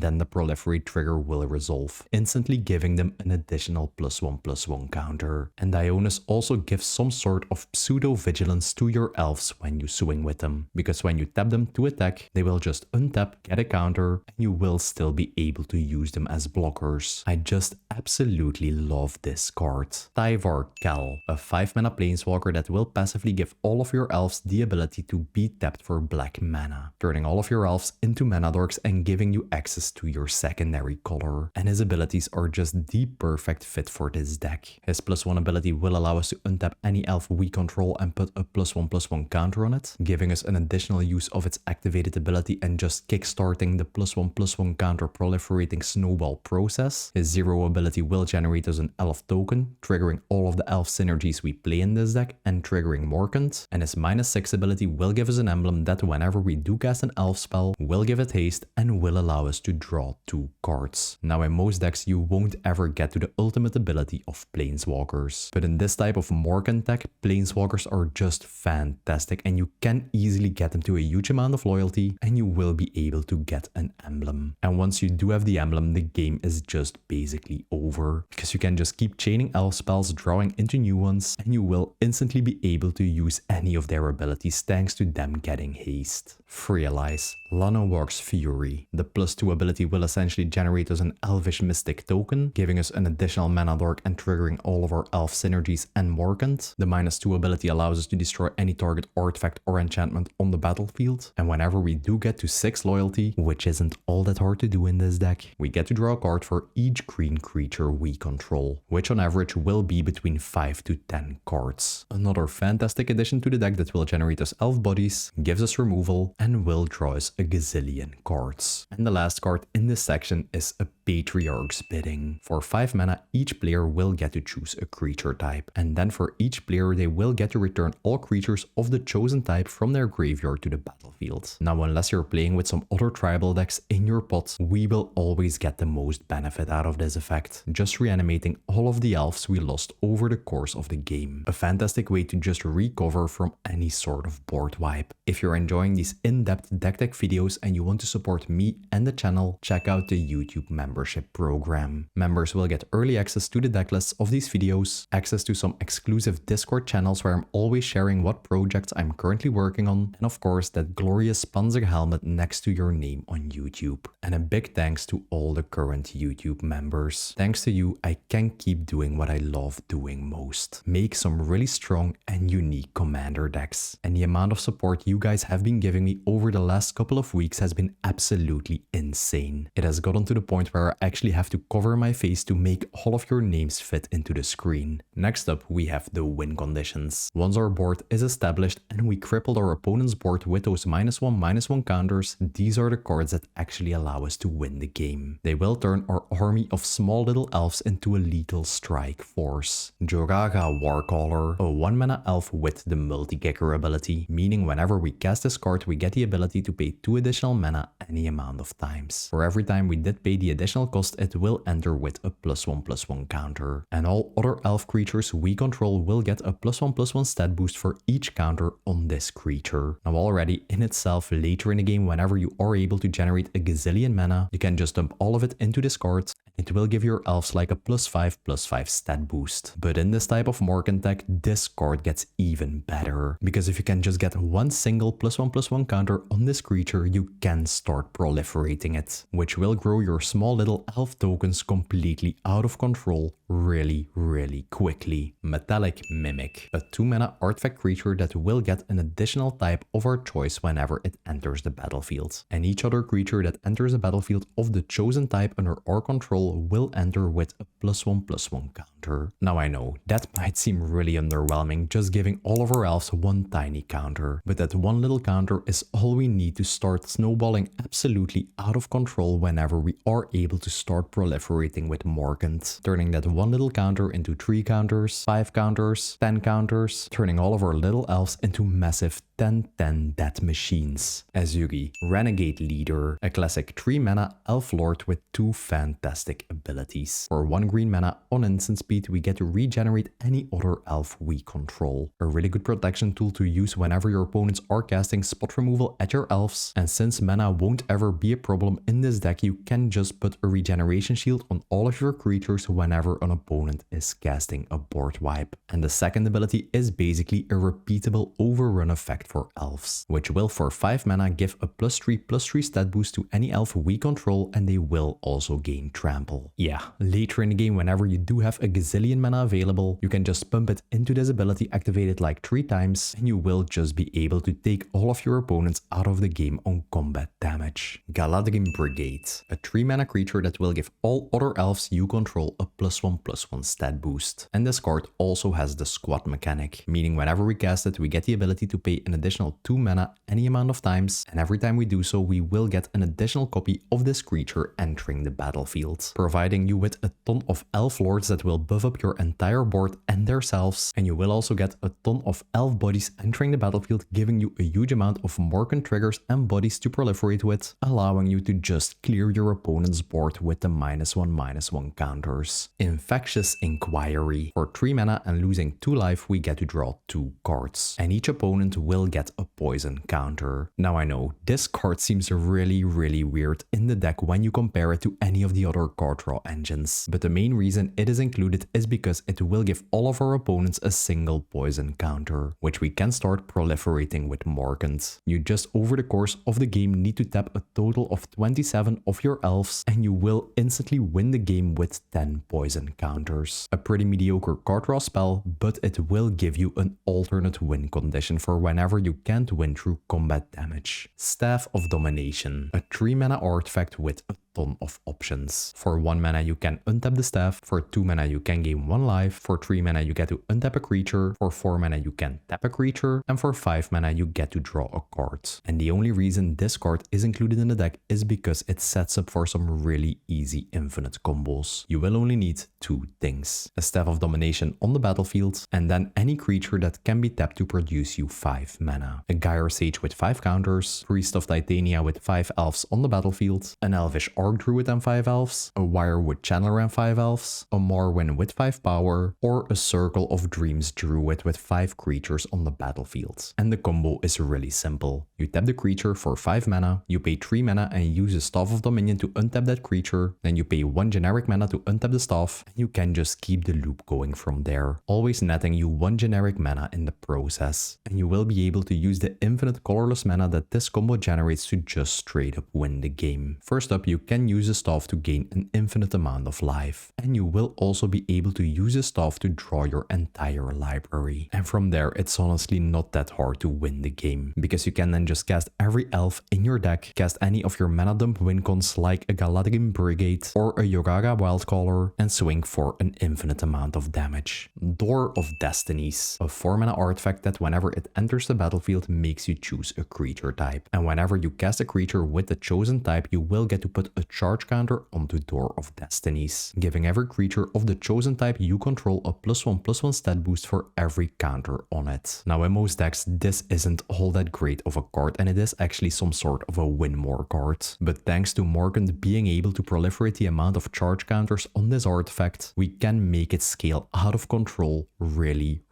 then the proliferate trigger will resolve, instantly giving them an additional +1/+1 counter. And Dionys also gives some sort of pseudo vigilance to your elves when you swing with them, because when you tap them to attack, they will just untap, get a counter, and you will still be able to use them as blockers. I just absolutely love this card. Tyvar Kel, a 5 mana planeswalker that will passively give all of your elves the ability to be tapped for black mana, turning all of your elves into mana dorks and giving you access to your secondary color. And his abilities are just the perfect fit for this deck. His +1 ability will allow us to untap any elf we control and put a +1/+1 counter on it, giving us an additional use of its activated ability and just kickstarting the +1/+1 counter proliferating snowball process. His 0 ability will generate us an elf token, triggering all of the elf synergies we play in this deck and triggering Morcant. And his -6 ability will give us an emblem that whenever we do cast an elf spell, will give it haste and will allow us to draw 2 cards. Now in most decks you won't ever get to the ultimate ability of planeswalkers, but in this type of Morcant deck, planeswalkers are just fantastic and you can easily get them to a huge amount of loyalty and you will be able to get an emblem. And once you do have the emblem, the game is just basically over, because you can just keep chaining elf spells, drawing into new ones, and you will instantly be able to use any of their abilities thanks to them getting haste. Freelize, Llanowar's Fury. The +2 ability will essentially generate us an elvish mystic token, giving us an additional mana dork and triggering all of our elf synergies and Morcant. The -2 ability allows us to destroy any target artifact or enchantment on the battlefield, and whenever we do get to 6 loyalty, which isn't all that hard to do in this deck, we get to draw a card for each green creature we control, which on average will be between 5 to 10 cards. Another fantastic addition to the deck that will generate us elf bodies, gives us removal, and will draw us a gazillion cards. And the last card in this section is a Patriarch's Bidding. For 5 mana, each player will get to choose a creature type, and then for each player they will get to return all creatures of the chosen type from their graveyard to the battlefield. Now unless you're playing with some other tribal decks in your pot, we will always get the most benefit out of this effect, just reanimating all of the elves we lost over the course of the game. A fantastic way to just recover from any sort of board wipe. If you're enjoying these in-depth deck tech videos and you want to support me and the channel, check out the YouTube membership program. Members will get early access to the decklists of these videos, access to some exclusive Discord channels where I'm always sharing what projects I'm currently working on, and of course that glorious Panzer helmet next to your name on YouTube. And a big thanks to all the current YouTube members. Thanks to you, I can keep doing what I love doing most. Make some really strong and unique commander decks. And the amount of support you guys have been giving me over the last couple of weeks has been absolutely insane. It has gotten to the point where I actually have to cover my face to make all of your names fit into the screen. Next up, we have the win conditions. Once our board is established and we crippled our opponent's board with those -1/-1 counters, these are the cards that actually allow us to win the game. They will turn our army of small little elves into a lethal strike force. Joraga Warcaller, a 1 mana elf with the multi-kicker ability, meaning whenever we cast this card we get the ability to pay 2 additional mana any amount of times. For every time we did pay the additional cost, it will enter with a +1/+1 counter. And all other elf creatures we control will get a +1/+1 stat boost for each counter on this creature. Now already in itself, later in the game, whenever you are able to generate a gazillion mana, you can just dump all of it into this card. It will give your elves like a +5/+5 stat boost. But in this type of Morcant deck, this card gets even better. Because if you can just get one single +1/+1 counter on this creature, you can start proliferating it, which will grow your small little elf tokens completely out of control really quickly. Metallic Mimic, a 2 mana artifact creature that will get an additional type of our choice whenever it enters the battlefield. And each other creature that enters the battlefield of the chosen type under our control will enter with a +1/+1 counter. Now I know, that might seem really underwhelming, just giving all of our elves one tiny counter, but that one little counter is all we need to start snowballing absolutely out of control whenever we are able to start proliferating with Morcant, turning that one little counter into 3 counters, 5 counters, 10 counters, turning all of our little elves into massive 10/10 death machines. Azuri, Renegade Leader, a classic 3 mana elf lord with 2 fantastic abilities. For 1 green mana on instant speed, we get to regenerate any other elf we control. A really good protection tool to use whenever your opponents are casting spot removal at your elves, and since mana won't ever be a problem in this deck, you can just put a regeneration shield on all of your creatures whenever an opponent is casting a board wipe. And the second ability is basically a repeatable overrun effect for elves, which will for 5 mana give a +3/+3 stat boost to any elf we control, and they will also gain trample. Yeah, later in the game, whenever you do have a gazillion mana available, you can just pump it into this ability, activate it like 3 times, and you will just be able to take all of your opponents out of the game on combat damage. Galadrim Brigade, a 3 mana creature that will give all other elves you control a +1/+1 stat boost. And this card also has the squad mechanic, meaning whenever we cast it, we get the ability to pay an additional 2 mana any amount of times, and every time we do so, we will get an additional copy of this creature entering the battlefield, providing you with a ton of elf lords that will buff up your entire board and themselves, and you will also get a ton of elf bodies entering the battlefield, giving you a huge amount of Morcant triggers and bodies to proliferate with, allowing you to just clear your opponent's board with the -1/-1 counters. Infectious Inquiry. For 3 mana and losing 2 life, we get to draw 2 cards, and each opponent will get a poison counter. Now I know, this card seems really weird in the deck when you compare it to any of the other card draw engines, but the main reason it is included is because it will give all of our opponents a single poison counter, which we can start proliferating with Morcant. You just over the course of the game need to tap a total of 27 of your elves, and you will instantly win the game with 10 poison counters. A pretty mediocre card draw spell, but it will give you an alternate win condition for whenever you can't win through combat damage. Staff of Domination, a 3 mana artifact with a ton of options. For 1 mana you can untap the staff, for 2 mana you can gain 1 life, for 3 mana you get to untap a creature, for 4 mana you can tap a creature, and for 5 mana you get to draw a card. And the only reason this card is included in the deck is because it sets up for some really easy infinite combos. You will only need 2 things: a Staff of Domination on the battlefield, and then any creature that can be tapped to produce you 5 mana. A Gyre Sage with 5 counters, Priest of Titania with 5 elves on the battlefield, an Elvish Orc Druid and 5 elves, a Wirewood Channeler and 5 elves, a Morwen with 5 power, or a Circle of Dreams Druid with 5 creatures on the battlefield. And the combo is really simple. You tap the creature for 5 mana, you pay 3 mana and use a Staff of Dominion to untap that creature, then you pay 1 generic mana to untap the staff, and you can just keep the loop going from there, always netting you 1 generic mana in the process. And you will be able to use the infinite colorless mana that this combo generates to just straight up win the game. First up, you can use a staff to gain an infinite amount of life, and you will also be able to use a staff to draw your entire library. And from there, it's honestly not that hard to win the game, because you can then just cast every elf in your deck, cast any of your mana dump win cons like a Galadrim Brigade or a Yogaga Wildcaller, and swing for an infinite amount of damage. Door of Destinies, a 4 mana artifact that whenever it enters the battlefield makes you choose a creature type, and whenever you cast a creature with the chosen type, you will get to put a charge counter onto Door of Destinies, giving every creature of the chosen type you control a +1/+1 stat boost for every counter on it. Now in most decks this isn't all that great of a card, and it is actually some sort of a win more card, but thanks to Morcant being able to proliferate the amount of charge counters on this artifact, we can make it scale out of control really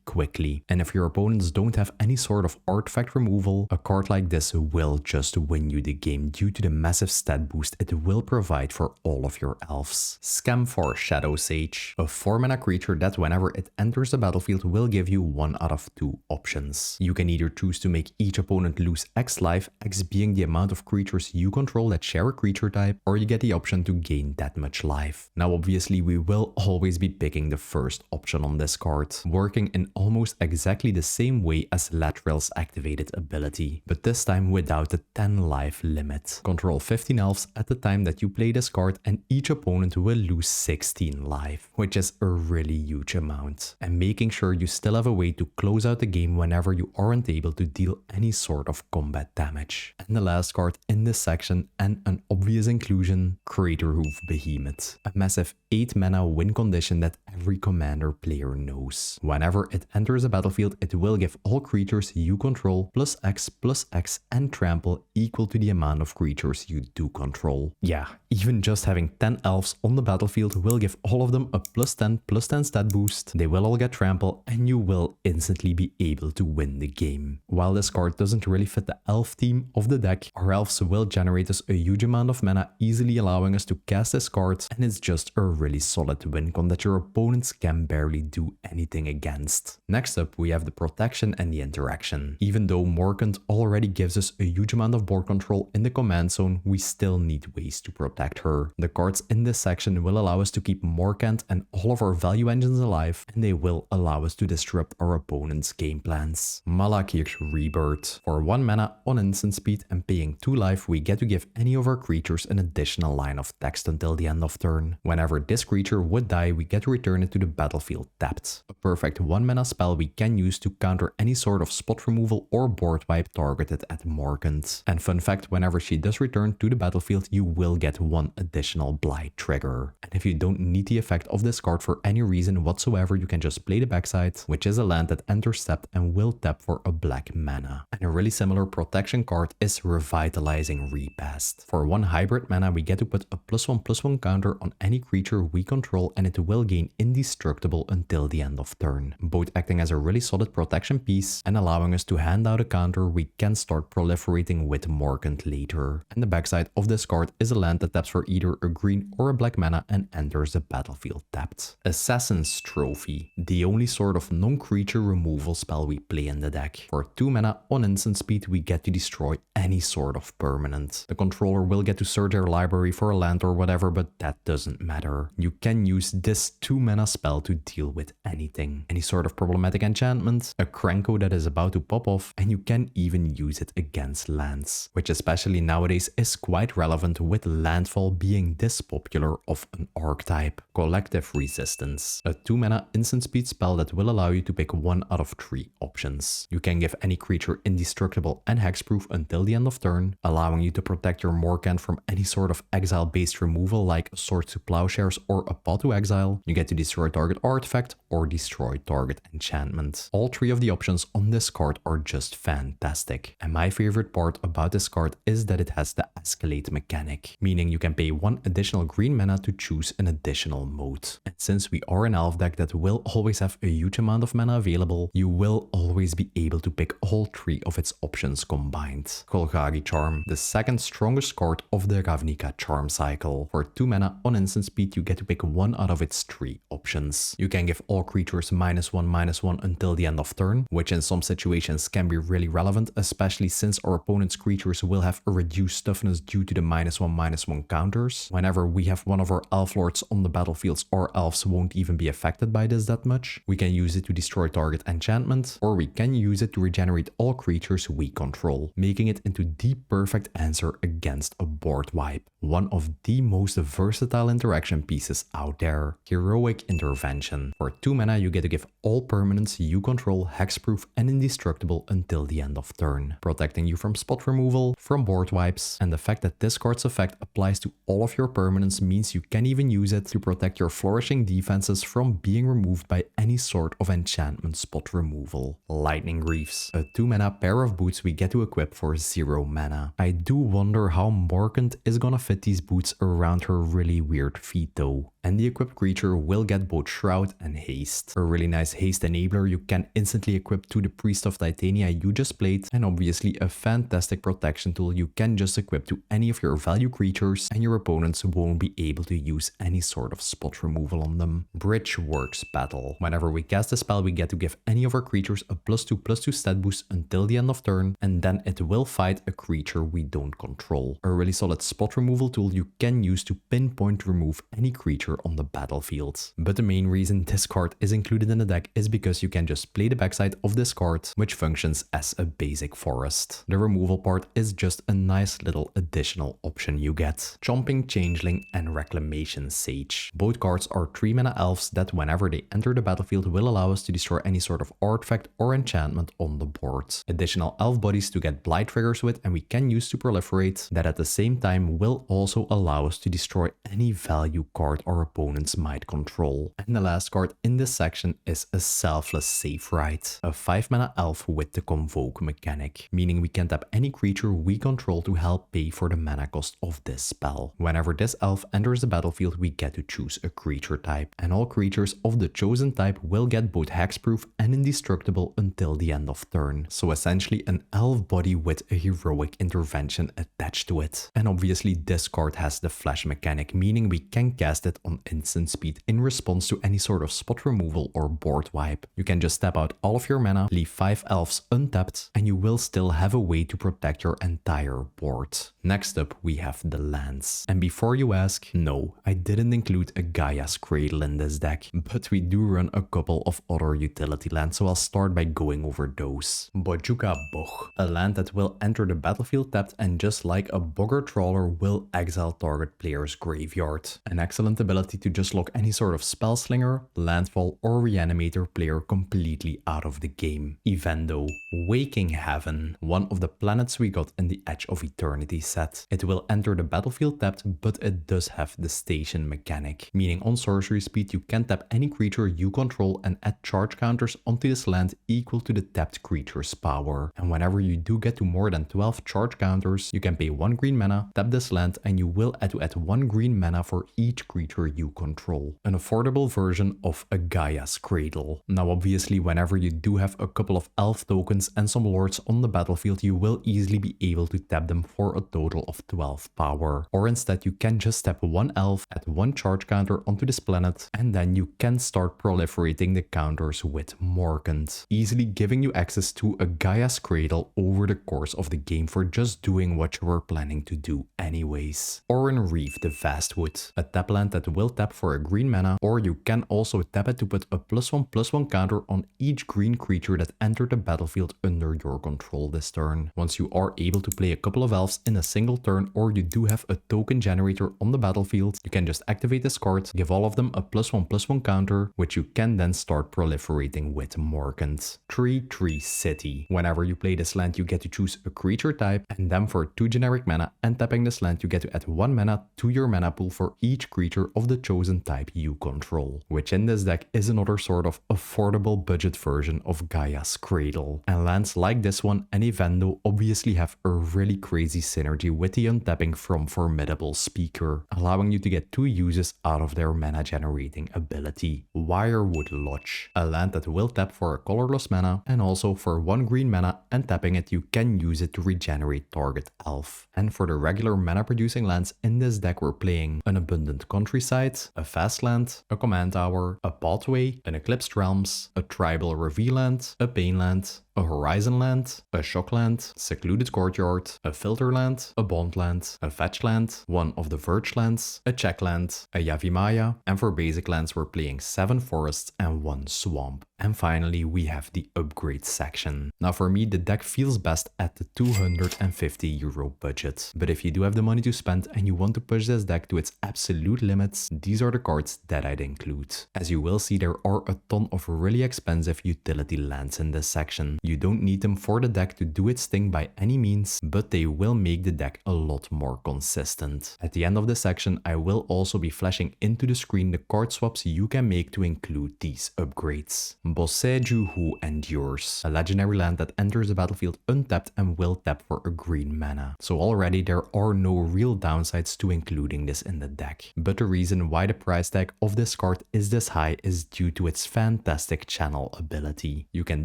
quickly. And if your opponents don't have any sort of artifact removal, a card like this will just win you the game due to the massive stat boost it will provide for all of your elves. Scamfor Shadow Sage, a 4 mana creature that whenever it enters the battlefield will give you 1 out of 2 options. You can either choose to make each opponent lose X life, X being the amount of creatures you control that share a creature type, or you get the option to gain that much life. Now obviously we will always be picking the first option on this card, working in almost exactly the same way as Latril's activated ability, but this time without the 10 life limit. Control 15 elves at the time that you play this card, and each opponent will lose 16 life, which is a really huge amount, and making sure you still have a way to close out the game whenever you aren't able to deal any sort of combat damage. And the last card in this section, and an obvious inclusion, Crater Hoof Behemoth, a massive 8 mana win condition that every commander player knows. Whenever it enters a battlefield, it will give all creatures you control +X and trample equal to the amount of creatures you do control. Yeah, even just having 10 elves on the battlefield will give all of them a +10 stat boost. They will all get trample and you will instantly be able to win the game. While this card doesn't really fit the elf theme of the deck, our elves will generate us a huge amount of mana, easily allowing us to cast this card, and it's just a really solid win con that your opponents can barely do anything against. Next up, we have the protection and the interaction. Even though Morcant already gives us a huge amount of board control in the command zone, we still need ways to protect her. The cards in this section will allow us to keep Morcant and all of our value engines alive, and they will allow us to disrupt our opponent's game plans. Malakir's Rebirth. For 1 mana on instant speed and paying 2 life, we get to give any of our creatures an additional line of text until the end of turn. Whenever this creature would die, we get to return it to the battlefield tapped. A perfect 1 mana spell we can use to counter any sort of spot removal or board wipe targeted at Morcant. And fun fact, whenever she does return to the battlefield, you will get 1 additional Blight trigger. And if you don't need the effect of this card for any reason whatsoever, you can just play the backside, which is a land that enters tapped and will tap for a black mana. And a really similar protection card is Revitalizing Repast. For 1 hybrid mana, we get to put a +1/+1 counter on any creature we control, and it will gain indestructible until the end of turn, both acting as a really solid protection piece and allowing us to hand out a counter we can start proliferating with Morcant later. And the backside of this card is a land that taps for either a green or a black mana and enters the battlefield tapped. Assassin's Trophy, the only sort of non-creature removal spell we play in the deck. For 2 mana on instant speed, we get to destroy any sort of permanent. The controller will get to search their library for a land or whatever, but that doesn't matter. You can use this 2 mana spell to deal with anything. Any sort of problematic enchantment, a Krenko that is about to pop off, and you can even use it against lands, which especially nowadays is quite relevant with landfall being this popular of an archetype. Collective Resistance, a 2 mana instant speed spell that will allow you to pick 1 out of 3 options. You can give any creature indestructible and hexproof until the end of turn, allowing you to protect your Morcant from any sort of exile-based removal like Swords to Plowshares or a Path to Exile. You get to destroy target artifact or destroy target enchantment. All 3 of the options on this card are just fantastic. And my favorite part about this card is that it has the escalate mechanic, meaning you can pay 1 additional green mana to choose an additional mode. And since we are an elf deck that will always have a huge amount of mana available, you will always be able to pick all 3 of its options combined. Golgari Charm, the second strongest card of the Ravnica Charm cycle. For 2 mana on instant speed, you get to pick 1 out of its 3 options. You can give all creatures -1/-1 until the end of turn, which in some situations can be really relevant, especially since our opponent's creatures will have a reduced toughness due to the -1/-1 counters. Whenever we have one of our elf lords on the battlefields, our elves won't even be affected by this that much. We can use it to destroy target enchantment, or we can use it to regenerate all creatures we control, making it into the perfect answer against a board wipe. One of the most versatile interaction pieces out there. Heroic Intervention. For 2 mana, you get to give all permanents you control hexproof and indestructible until the end of turn, protecting you from spot removal, from board wipes, and the fact that this card's effect applies to all of your permanents means you can even use it to protect your flourishing defenses from being removed by any sort of enchantment spot removal. Lightning Greaves, a 2 mana pair of boots we get to equip for 0 mana. I do wonder how Morcant is gonna fit these boots around her really weird feet though. And the equipped creature will get both Shroud and Haste. A really nice haste enabler you can instantly equip to the Priest of Titania you just played, and obviously a fantastic protection tool you can just equip to any of your value creatures, and your opponents won't be able to use any sort of spot removal on them. Bridgeworks Battle. Whenever we cast a spell, we get to give any of our creatures a +2/+2 stat boost until the end of turn, and then it will fight a creature we don't control. A really solid spot removal tool you can use to pinpoint remove any creature on the battlefield. But the main reason this card card is included in the deck is because you can just play the backside of this card, which functions as a basic forest. The removal part is just a nice little additional option you get. Chomping Changeling and Reclamation Sage. Both cards are 3 mana elves that whenever they enter the battlefield will allow us to destroy any sort of artifact or enchantment on the board. Additional elf bodies to get blight triggers with, and we can use to proliferate, that at the same time will also allow us to destroy any value card our opponents might control. And the last card in this section is a Selfless Save Right, a 5 mana elf with the Convoke mechanic, meaning we can tap any creature we control to help pay for the mana cost of this spell. Whenever this elf enters the battlefield, we get to choose a creature type, and all creatures of the chosen type will get both hexproof and indestructible until the end of turn. So essentially an elf body with a heroic intervention attached to it. And obviously this card has the flash mechanic, meaning we can cast it on instant speed in response to any sort of spot removal or board wipe. You can just tap out all of your mana, leave 5 elves untapped, and you will still have a way to protect your entire board. Next up we have the lands. And before you ask, no, I didn't include a Gaia's Cradle in this deck, but we do run a couple of other utility lands, so I'll start by going over those. Bojuka Bog, a land that will enter the battlefield tapped and just like a Bogger Trawler will exile target player's graveyard. An excellent ability to just lock any sort of spell slinger, landfall or reanimator player completely out of the game. Evendo, Waking Heaven, one of the planets we got in the Edge of Eternity set. It will enter the battlefield tapped, but it does have the station mechanic, meaning on sorcery speed you can tap any creature you control and add charge counters onto this land equal to the tapped creature's power. And whenever you do get to more than 12 charge counters, you can pay 1 green mana, tap this land, and you will add 1 green mana for each creature you control. An affordable version of a Gaia's Cradle. Now obviously whenever you do have a couple of elf tokens and some lords on the battlefield, you will easily be able to tap them for a total of 12 power. Or instead you can just tap 1 elf, add 1 charge counter onto this planet, and then you can start proliferating the counters with Morcant, easily giving you access to a Gaia's Cradle over the course of the game for just doing what you were planning to do anyways. Oran Reef the Vastwood, a tap land that will tap for a green mana, or you can also tap it to put a +1/+1 counter on each green creature that entered the battlefield under your control this turn. Once you are able to play a couple of elves in a single turn, or you do have a token generator on the battlefield, you can just activate this card, give all of them a +1/+1 counter, which you can then start proliferating with Morcant. 3/3 City. Whenever you play this land, you get to choose a creature type, and then for 2 generic mana and tapping this land, you get to add 1 mana to your mana pool for each creature of the chosen type you control, which in this deck is another sort of affordable budget version of Gaia's Cradle. And lands like this one and Evendo obviously have a really crazy synergy with the untapping from Formidable Speaker, allowing you to get 2 uses out of their mana generating ability. Wirewood Lodge, a land that will tap for a colorless mana, and also for 1 green mana, and tapping it you can use it to regenerate target elf. And for the regular mana producing lands in this deck, we're playing an Abundant Countryside, a Fast Land, a Command Tower, a Pathway, an Eclipsed Realms, a Tribal Reveal Land, a Pain Land, a Horizon Land, a Shock Land, Secluded Courtyard, a Filter Land, a Bond Land, a Fetch Land, one of the Verge Lands, a Check Land, a Yavimaya, and for basic lands we're playing 7 forests and 1 swamp. And finally we have the upgrade section. Now for me the deck feels best at the €250 budget, but if you do have the money to spend and you want to push this deck to its absolute limits, these are the cards that I'd include. As you will see, there are a ton of really expensive utility lands in this section. You don't need them for the deck to do its thing by any means, but they will make the deck a lot more consistent. At the end of this section, I will also be flashing into the screen the card swaps you can make to include these upgrades. Boseiju Who Endures, a legendary land that enters the battlefield untapped and will tap for a green mana. So already there are no real downsides to including this in the deck. But the reason why the price tag of this card is this high is due to its fantastic channel ability. You can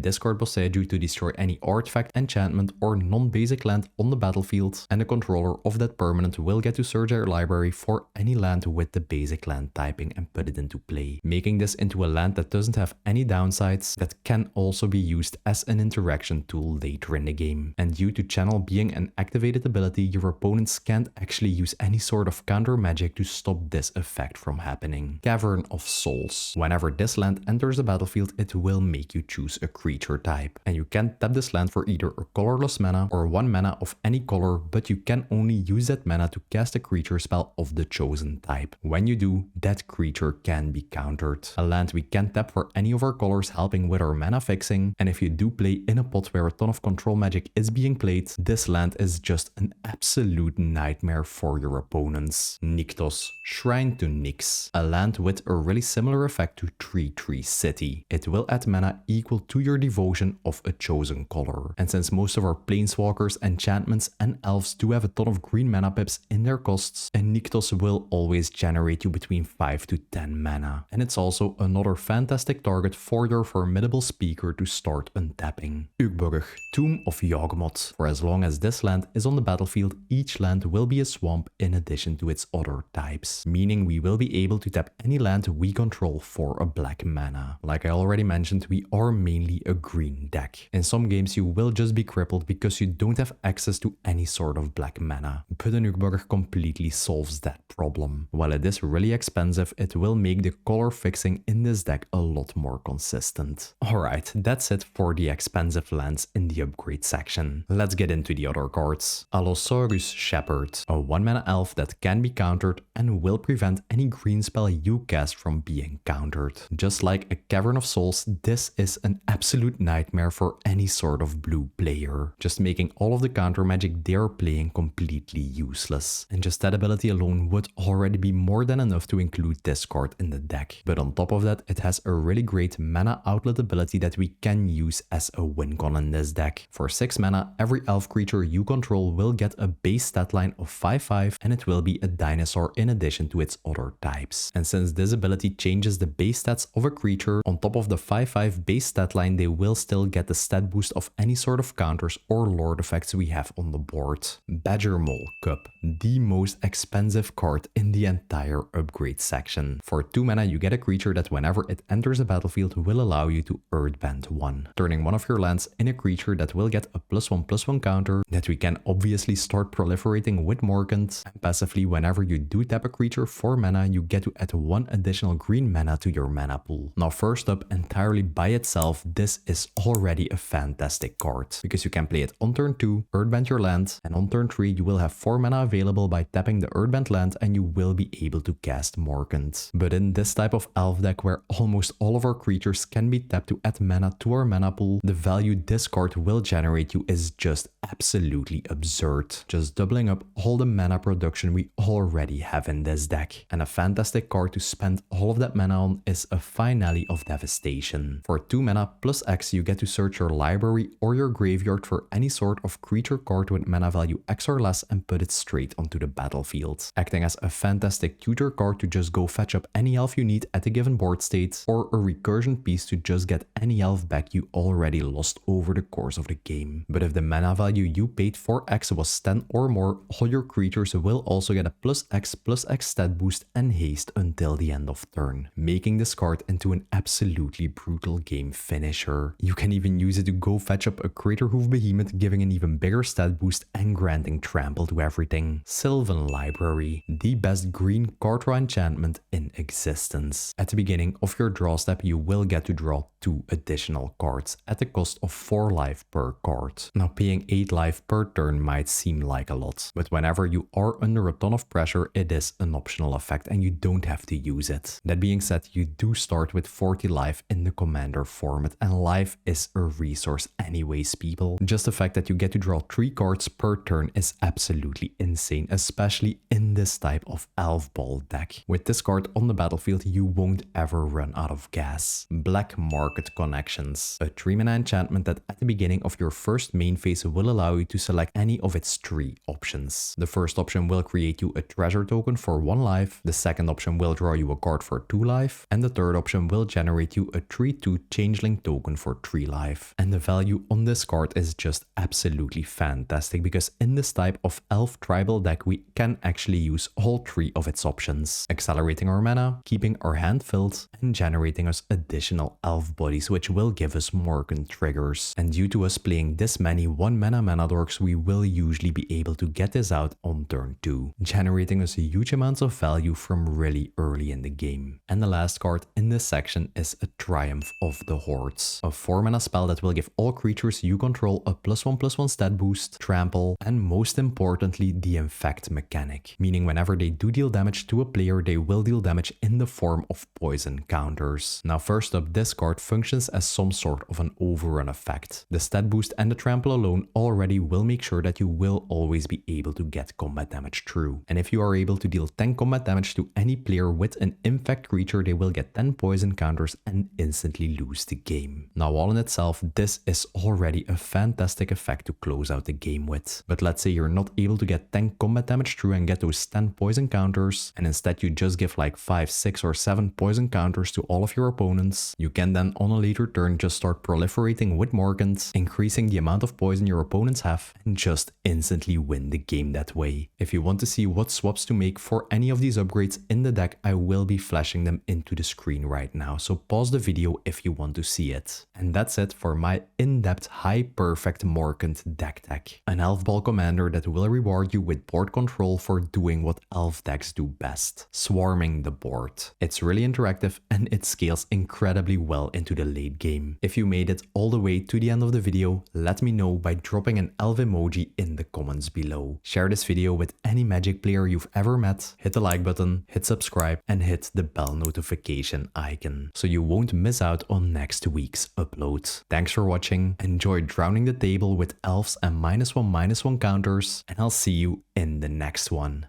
discard Boseiju to destroy any artifact, enchantment or non-basic land on the battlefield, and the controller of that permanent will get to search their library for any land with the basic land typing and put it into play, making this into a land that doesn't have any downsides, that can also be used as an interaction tool later in the game. And due to channel being an activated ability, your opponents can't actually use any sort of counter magic to stop this effect from happening. Cavern of Souls. Whenever Whenever this land enters the battlefield, it will make you choose a creature type. And you can tap this land for either a colorless mana or 1 mana of any color, but you can only use that mana to cast a creature spell of the chosen type. When you do, that creature can be countered. A land we can tap for any of our colors, helping with our mana fixing, and if you do play in a pot where a ton of control magic is being played, this land is just an absolute nightmare for your opponents. Nykthos, Shrine to Nyx, a land with a really similar effect to 3/3 City. It will add mana equal to your devotion of a chosen color. And since most of our planeswalkers, enchantments and elves do have a ton of green mana pips in their costs, a Nykthos will always generate you between 5 to 10 mana. And it's also another fantastic target for your formidable speaker to start untapping. Ugburg, Tomb of Yawgmoth. For as long as this land is on the battlefield, each land will be a swamp in addition to its other types, meaning we will be able to tap any land we control for a black mana. Like I already mentioned, we are mainly a green deck. In some games you will just be crippled because you don't have access to any sort of black mana, but an Ugburg completely solves that problem. While it is really expensive, it will make the color fixing in this deck a lot more consistent. Alright, that's it for the expensive lands in the upgrade section. Let's get into the other cards. Allosaurus Shepherd, a 1 mana elf that can be countered and will prevent any green spell you cast from being countered. Just like a Cavern of Souls, this is an absolute nightmare for any sort of blue player, just making all of the counter magic they are playing completely useless. And just that ability alone would already be more than enough to include this card in the deck. But on top of that, it has a really great mana outlet ability that we can use as a win con in this deck. For 6 mana, every elf creature you control will get a base stat line of 5/5, and it will be a dinosaur in addition to its other types. And since this ability changes the base stats of a creature, on top of the 5/5 base stat line, they will still get the stat boost of any sort of counters or lord effects we have on the board. Badger Mole Cup, the most expensive card in the entire upgrade section. For 2 mana, you get a creature that whenever it enters the battlefield will allow you to Earthbend 1, turning one of your lands in a creature that will get a +1/+1 counter that we can obviously start proliferating with Morcant. And passively, whenever you do tap a creature for mana, you get to add 1 additional green mana to your mana pool. Now first up, entirely by itself, this is already a fantastic card, because you can play it on turn 2, Earthbend your land, and on turn 3 you will have 4 mana available by tapping the Earthbend land and you will be able to cast Morcant. But in this type of elf deck where almost all of our creatures can be tapped to add mana to our mana pool, the value this card will generate you is just absolutely absurd, just doubling up all the mana production we already have in this deck. And a fantastic card to spend all of that mana on is a Finale of Devastation. For 2 mana plus X, you get to search your library or your graveyard for any sort of creature card with mana value X or less and put it straight onto the battlefield, acting as a fantastic tutor card to just go fetch up any elf you need at a given board state, or a recursion piece to just get any elf back you already lost over the course of the game. But if the mana value you paid for X was 10 or more, all your creatures will also get a +X stat boost and haste until the end of turn, making this card into an absolutely brutal game finisher. You can even use it to go fetch up a Crater Hoof Behemoth, giving an even bigger stat boost and granting trample to everything. Sylvan Library, the best green card draw enchantment in existence. At the beginning of your draw step, you will get to draw 2 additional cards at the cost of 4 life per card. Now paying 8 life per turn might seem like a lot, but whenever you are under a ton of pressure, it is an optional effect and you don't have to use it. That being said, you do start with 40 life in the commander format, and life is a resource anyways, people. Just the fact that you get to draw 3 cards per turn is absolutely insane, especially in this type of Elfball deck. With this card on the battlefield, you won't ever run out of gas. Black Market Connections, a 3 mana enchantment that at the beginning of your first main phase will allow you to select any of its 3 options. The first option will create you a treasure token for 1 life, the second option will draw you a card for 2 life, and the third option will generate you a 3/2 changeling token for 3 life. And the value on this card is just absolutely fantastic, because in this type of elf tribal deck we can actually use all 3 of its options, accelerating our mana, keeping our hand filled, and generating us additional elf bodies, which will give us Morcant triggers. And due to us playing this many 1 mana dorks, we will usually be able to get this out on turn 2, generating us a huge amounts of value from really early in the game. And the last card in this section is a Triumph of the Hordes, a 4 mana spell that will give all creatures you control a +1/+1 stat boost, trample, and most importantly the infect mechanic, meaning whenever they do deal damage to a player, they will deal damage in the form of poison counters. Now first up, this card functions as some sort of an overrun effect. The stat boost and the trample alone already will make sure that you will always be able to get combat damage through. And if you are able to deal 10 combat damage to any player with an infect creature, they will get 10 poison counters and instantly lose the game. Now all in itself, this is already a fantastic effect to close out the game with. But let's say you're not able to get 10 combat damage through and get those 10 poison counters, and instead you just give like 5, 6 or 7 poison counters to all of your opponents. You can then on a later turn just start proliferating with Morcant, increasing the amount of poison your opponents have, and just instantly win the game that way. If you want to see what swaps to make for any of these upgrades in the deck, I will be flashing them into the screen right now, so pause the video if you want to see it. And that's it for my in-depth high perfect Morcant deck tech. An Elfball commander that will reward you with board control for doing what elf decks do best, swarming the board. It's really interactive and it scales incredibly well into the late game. If you made it all the way to the end of the video, let me know by dropping an elf emoji in the comments below. Share this video with any Magic player you've ever met, hit the like button, hit subscribe, and hit the bell notification icon so you won't miss out on next week's upload. Thanks for watching, enjoy drowning the table with elves and -1/-1 counters, and I'll see you in the next one.